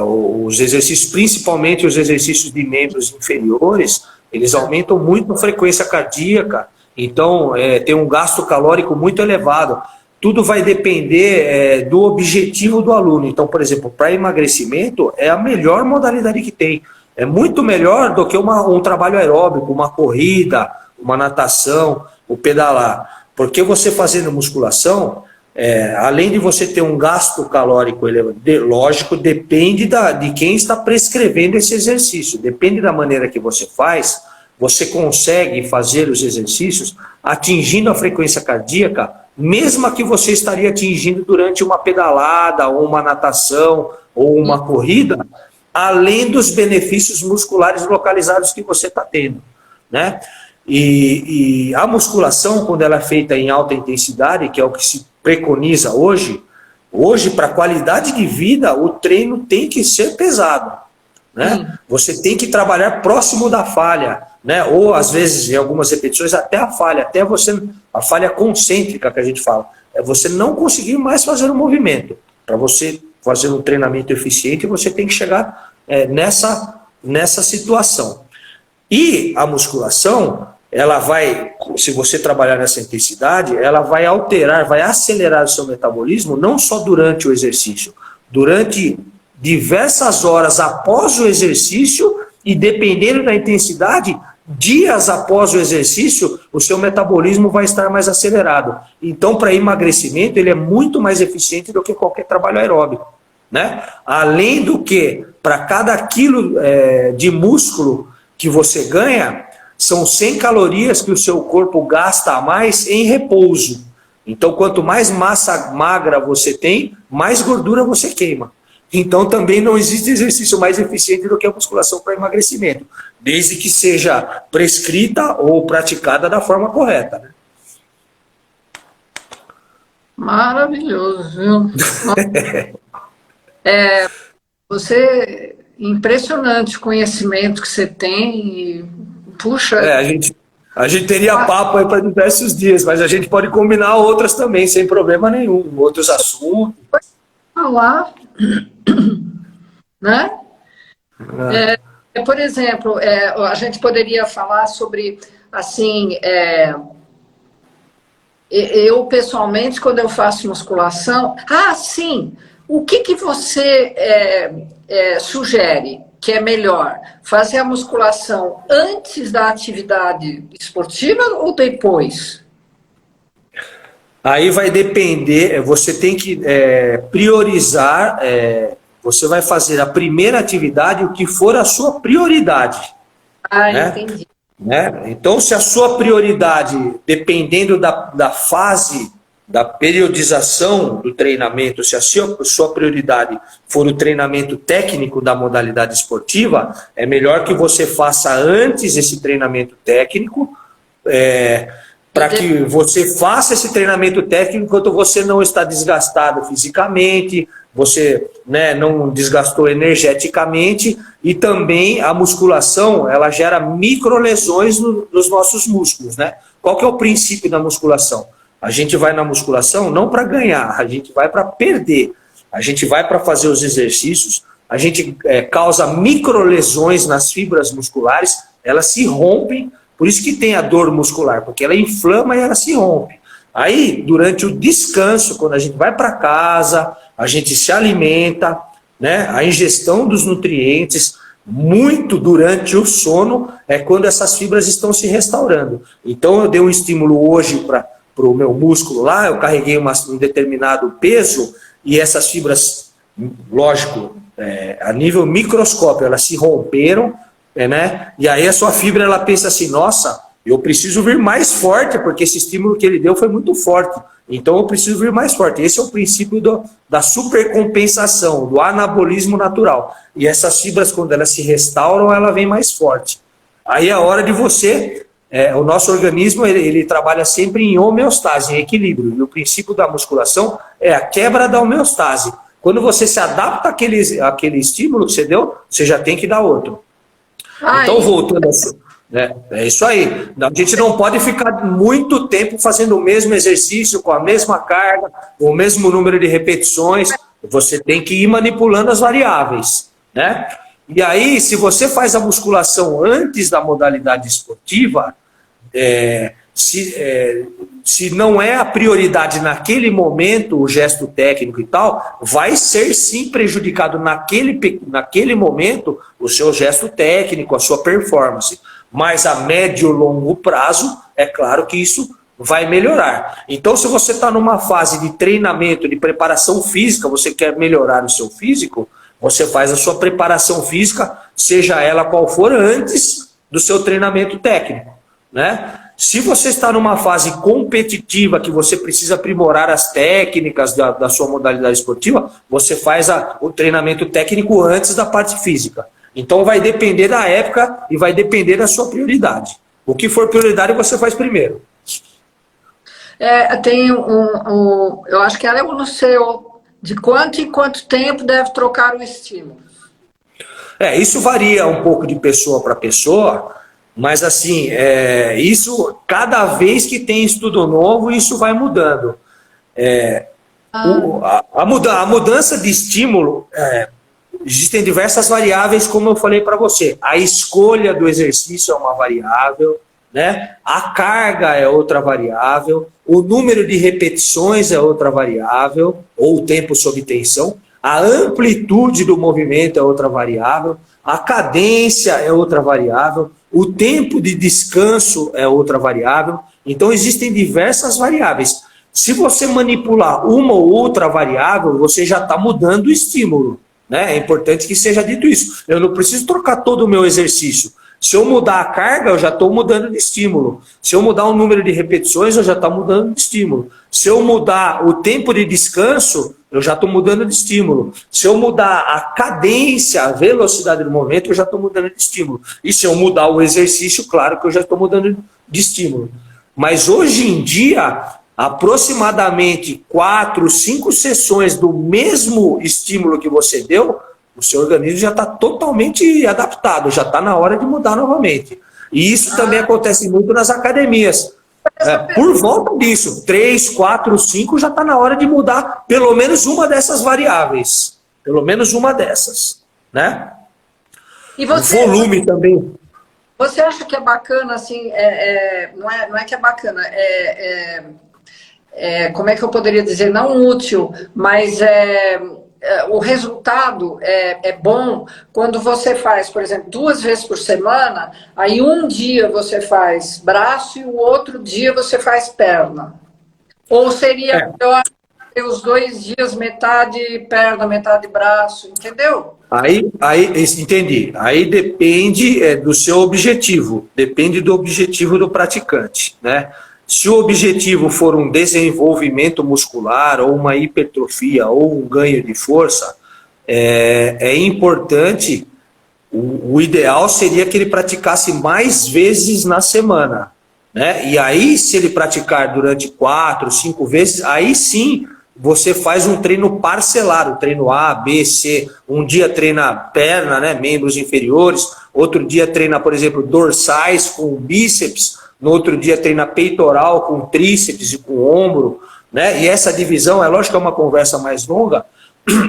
Os exercícios, principalmente os exercícios de membros inferiores, eles aumentam muito a frequência cardíaca, então tem um gasto calórico muito elevado. Tudo vai depender do objetivo do aluno. Então, por exemplo, para emagrecimento é a melhor modalidade que tem. É muito melhor do que um trabalho aeróbico, uma corrida, uma natação, o pedalar. Porque você fazendo musculação, além de você ter um gasto calórico elevado, lógico, depende de quem está prescrevendo esse exercício. Depende da maneira que você faz, você consegue fazer os exercícios atingindo a frequência cardíaca, mesma que você estaria atingindo durante uma pedalada, ou uma natação, ou uma corrida, além dos benefícios musculares localizados que você está tendo, né? E a musculação, quando ela é feita em alta intensidade, que é o que se preconiza hoje, para a qualidade de vida, o treino tem que ser pesado, né? Você tem que trabalhar próximo da falha, né? Ou às vezes, em algumas repetições, até a falha, a falha concêntrica que a gente fala, é você não conseguir mais fazer o movimento. Para você fazer um treinamento eficiente, você tem que chegar nessa situação. E a musculação, ela vai, se você trabalhar nessa intensidade, ela vai alterar, vai acelerar o seu metabolismo, não só durante o exercício, durante diversas horas após o exercício e, dependendo da intensidade, dias após o exercício, o seu metabolismo vai estar mais acelerado. Então, para emagrecimento, ele é muito mais eficiente do que qualquer trabalho aeróbico, né? Além do que, para cada quilo de músculo que você ganha, são 100 calorias que o seu corpo gasta a mais em repouso. Então, quanto mais massa magra você tem, mais gordura você queima. Então, também não existe exercício mais eficiente do que a musculação para emagrecimento, desde que seja prescrita ou praticada da forma correta, né? Maravilhoso, viu? Você, impressionante o conhecimento que você tem. E, puxa. A gente teria papo aí para diversos dias, mas a gente pode combinar outras também, sem problema nenhum, outros assuntos. Falar, né? Por exemplo, a gente poderia falar sobre, assim, eu pessoalmente, quando eu faço musculação... sim! O que você sugere que é melhor? Fazer a musculação antes da atividade esportiva ou depois? Aí vai depender, você tem que priorizar, você vai fazer a primeira atividade o que for a sua prioridade. Né? Entendi. Né? Então, se a sua prioridade, dependendo da fase, da periodização do treinamento, se a sua prioridade for o treinamento técnico da modalidade esportiva, é melhor que você faça antes esse treinamento técnico, para que você faça esse treinamento técnico enquanto você não está desgastado fisicamente, você, né, não desgastou energeticamente, e também a musculação, ela gera microlesões nos nossos músculos, né? Qual que é o princípio da musculação? A gente vai na musculação não para ganhar, a gente vai para perder, a gente vai para fazer os exercícios, a gente causa microlesões nas fibras musculares, elas se rompem. Por isso que tem a dor muscular, porque ela inflama e ela se rompe. Aí, durante o descanso, quando a gente vai para casa, a gente se alimenta, né? A ingestão dos nutrientes, muito durante o sono, é quando essas fibras estão se restaurando. Então, eu dei um estímulo hoje para o meu músculo lá, eu carreguei um determinado peso, e essas fibras, lógico, a nível microscópio, elas se romperam, né? E aí a sua fibra, ela pensa assim, nossa, eu preciso vir mais forte, porque esse estímulo que ele deu foi muito forte, então eu preciso vir mais forte. Esse é o princípio da supercompensação, do anabolismo natural. E essas fibras, quando elas se restauram, ela vem mais forte. Aí é a hora de você, o nosso organismo, ele trabalha sempre em homeostase, em equilíbrio, e o princípio da musculação é a quebra da homeostase. Quando você se adapta àquele estímulo que você deu, você já tem que dar outro. Então, voltando assim, é isso aí. A gente não pode ficar muito tempo fazendo o mesmo exercício, com a mesma carga, com o mesmo número de repetições. Você tem que ir manipulando as variáveis, né? E aí, se você faz a musculação antes da modalidade esportiva, se não é a prioridade naquele momento, o gesto técnico e tal, vai ser sim prejudicado naquele momento o seu gesto técnico, a sua performance. Mas a médio e longo prazo, é claro que isso vai melhorar. Então, se você está numa fase de treinamento, de preparação física, você quer melhorar o seu físico, você faz a sua preparação física, seja ela qual for, antes do seu treinamento técnico, né? Se você está numa fase competitiva, que você precisa aprimorar as técnicas da sua modalidade esportiva, você faz o treinamento técnico antes da parte física. Então vai depender da época e vai depender da sua prioridade. O que for prioridade, você faz primeiro. Tem eu acho que ela é no seu, de quanto em quanto tempo deve trocar o estímulo. Isso varia um pouco de pessoa para pessoa, mas assim, isso, cada vez que tem estudo novo, isso vai mudando. A mudança de estímulo, existem diversas variáveis, como eu falei para você. A escolha do exercício é uma variável, né? A carga é outra variável, o número de repetições é outra variável, ou o tempo sob tensão, a amplitude do movimento é outra variável, a cadência é outra variável, o tempo de descanso é outra variável. Então, existem diversas variáveis. Se você manipular uma ou outra variável, você já está mudando o estímulo, né? É importante que seja dito isso. Eu não preciso trocar todo o meu exercício. Se eu mudar a carga, eu já estou mudando de estímulo. Se eu mudar o número de repetições, eu já estou mudando de estímulo. Se eu mudar o tempo de descanso, eu já estou mudando de estímulo. Se eu mudar a cadência, a velocidade do movimento, eu já estou mudando de estímulo. E se eu mudar o exercício, claro que eu já estou mudando de estímulo. Mas hoje em dia, aproximadamente 4, 5 sessões do mesmo estímulo que você deu, o seu organismo já está totalmente adaptado, já está na hora de mudar novamente. E isso também acontece muito nas academias. Por volta disso, 3, 4, 5, já está na hora de mudar pelo menos uma dessas variáveis. Pelo menos uma dessas. Né? E você, o volume também. Você acha que é bacana, assim, não é que é bacana, como é que eu poderia dizer, não útil, mas o resultado é bom quando você faz, por exemplo, 2 vezes por semana, aí um dia você faz braço e o outro dia você faz perna. Ou seria melhor ter os 2 dias, metade perna, metade braço, entendeu? Aí entendi. Aí depende do seu objetivo, depende do objetivo do praticante, né? Se o objetivo for um desenvolvimento muscular, ou uma hipertrofia, ou um ganho de força, é importante, o ideal seria que ele praticasse mais vezes na semana, né? E aí, se ele praticar durante 4, 5 vezes, aí sim você faz um treino parcelado, treino A, B, C. Um dia treina perna, né, membros inferiores, outro dia treina, por exemplo, dorsais com bíceps, no outro dia treina peitoral com tríceps e com ombro, né? E essa divisão, é lógico que é uma conversa mais longa,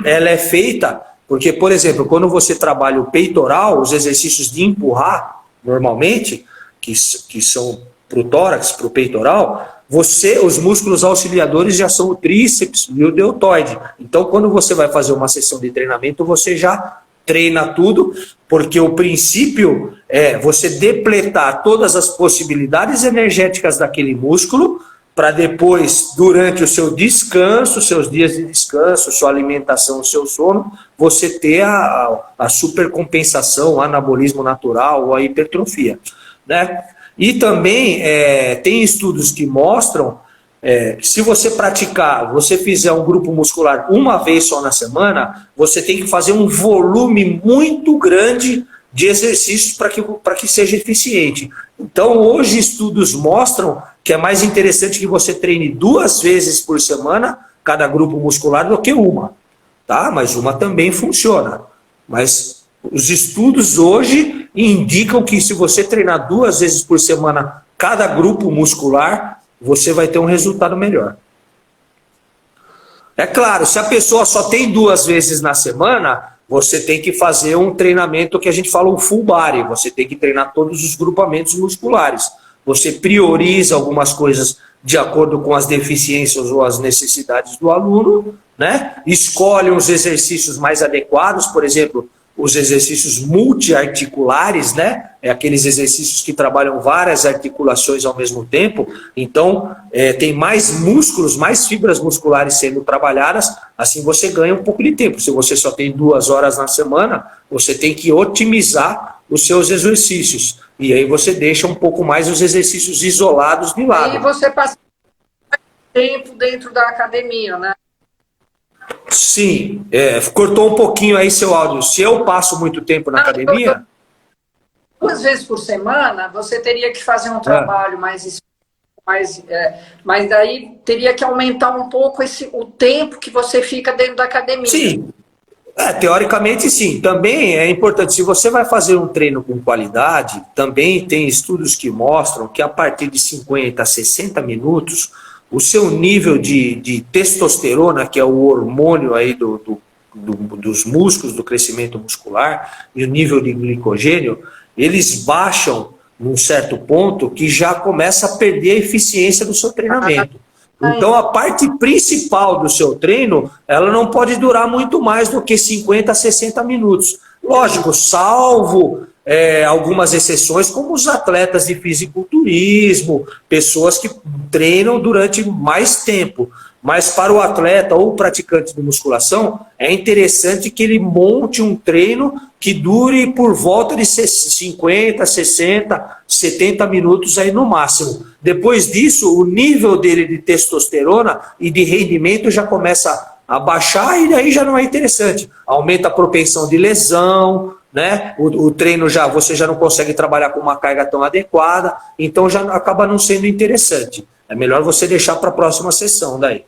ela é feita porque, por exemplo, quando você trabalha o peitoral, os exercícios de empurrar, normalmente, que são para o tórax, para o peitoral, os músculos auxiliadores já são o tríceps e o deltoide. Então, quando você vai fazer uma sessão de treinamento, você já treina tudo, porque o princípio é você depletar todas as possibilidades energéticas daquele músculo, para depois, durante o seu descanso, seus dias de descanso, sua alimentação, seu sono, você ter a supercompensação, o anabolismo natural ou a hipertrofia, né? E também tem estudos que mostram que se você praticar, você fizer um grupo muscular uma vez só na semana, você tem que fazer um volume muito grande de exercícios para que seja eficiente. Então, hoje estudos mostram que é mais interessante que você treine 2 vezes por semana cada grupo muscular do que uma, tá? Mas uma também funciona. Mas os estudos hoje indicam que se você treinar 2 vezes por semana cada grupo muscular, você vai ter um resultado melhor. É claro, se a pessoa só tem 2 vezes na semana, você tem que fazer um treinamento que a gente fala um full body, você tem que treinar todos os grupamentos musculares. Você prioriza algumas coisas de acordo com as deficiências ou as necessidades do aluno, né? Escolhe os exercícios mais adequados, por exemplo, os exercícios multiarticulares, né? Aqueles exercícios que trabalham várias articulações ao mesmo tempo. Então, tem mais músculos, mais fibras musculares sendo trabalhadas, assim você ganha um pouco de tempo. Se você só tem 2 horas na semana, você tem que otimizar os seus exercícios. E aí você deixa um pouco mais os exercícios isolados de lado. E você passa mais tempo dentro da academia, né? Sim, cortou um pouquinho aí seu áudio. Se eu passo muito tempo na academia... 2 vezes por semana, você teria que fazer um trabalho mais mas daí teria que aumentar um pouco o tempo que você fica dentro da academia. Sim, teoricamente sim. Também é importante, se você vai fazer um treino com qualidade, também tem estudos que mostram que a partir de 50 a 60 minutos, o seu nível de testosterona, que é o hormônio aí do dos músculos, do crescimento muscular e o nível de glicogênio, eles baixam num certo ponto que já começa a perder a eficiência do seu treinamento. Então, a parte principal do seu treino, ela não pode durar muito mais do que 50 a 60 minutos. Lógico, salvo algumas exceções, como os atletas de fisiculturismo, pessoas que treinam durante mais tempo. Mas para o atleta ou praticante de musculação, é interessante que ele monte um treino que dure por volta de 50, 60, 70 minutos aí no máximo. Depois disso, o nível dele de testosterona e de rendimento já começa a baixar e aí já não é interessante. Aumenta a propensão de lesão, né? O treino você já não consegue trabalhar com uma carga tão adequada, então já acaba não sendo interessante. É melhor você deixar para a próxima sessão daí.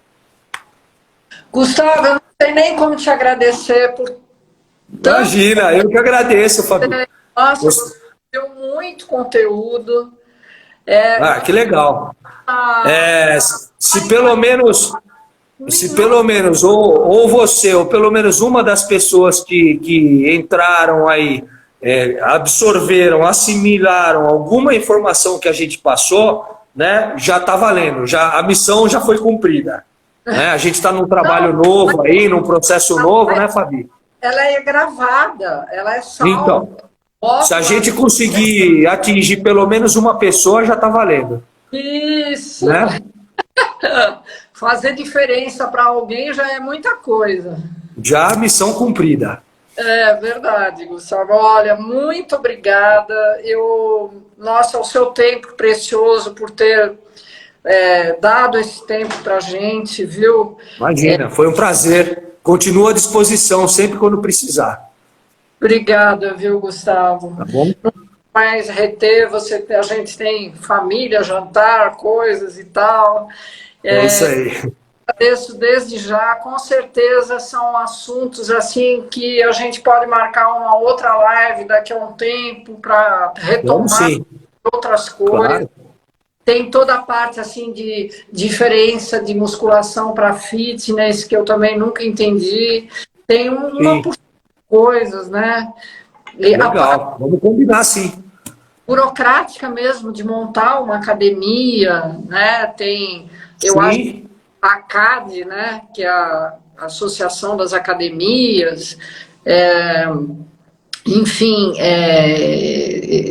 Gustavo, eu não sei nem como te agradecer por tanto. Imagina, eu que agradeço, Fabi. Nossa, você deu muito conteúdo. Que legal. Se pelo menos ou você, ou pelo menos uma das pessoas que entraram aí, absorveram, assimilaram alguma informação que a gente passou, né, já está valendo, a missão já foi cumprida. Né? A gente está num trabalho novo aí, num processo novo, né, Fabi? Ela é gravada, ela é salva. Então, se a gente conseguir atingir pelo menos uma pessoa, já está valendo. Isso. Né? Fazer diferença para alguém já é muita coisa. Já a missão cumprida. É verdade, Gustavo. Olha, muito obrigada. Nossa, o seu tempo precioso por ter dado esse tempo para a gente, viu? Imagina, foi um prazer. Continuo à disposição sempre quando precisar. Obrigada, viu, Gustavo? Tá bom? Não mais reter, a gente tem família, jantar, coisas e tal. É isso aí. Agradeço desde já, com certeza são assuntos assim que a gente pode marcar uma outra live daqui a um tempo para retomar outras coisas. Claro. Tem toda a parte assim de diferença de musculação para fitness, que eu também nunca entendi. Tem uma porção de coisas, né? Legal, vamos combinar sim. Burocrática mesmo, de montar uma academia, né? Tem, eu acho, a ACAD, né? Que é a Associação das Academias. Enfim,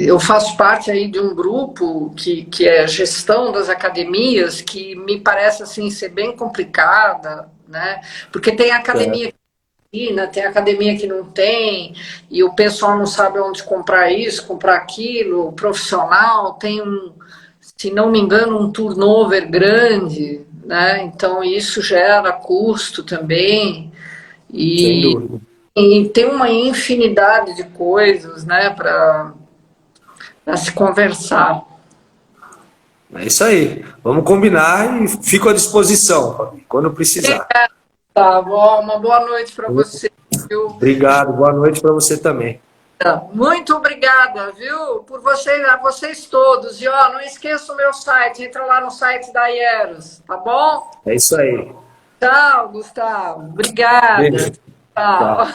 eu faço parte aí de um grupo que é gestão das academias, que me parece assim ser bem complicada, né? Porque tem academia tem academia que não tem, e o pessoal não sabe onde comprar isso, comprar aquilo, o profissional tem se não me engano, um turnover grande, né? Então isso gera custo também. Sem dúvida. E tem uma infinidade de coisas, né, para se conversar. É isso aí. Vamos combinar e fico à disposição, Fabi, quando precisar. Tá bom, uma boa noite para você. Viu? Obrigado, boa noite para você também. Muito obrigada, viu, por a vocês todos. E não esqueça o meu site, entra lá no site da Hieros, tá bom? É isso aí. Tchau, Gustavo. Obrigada. Beijo. Tchau.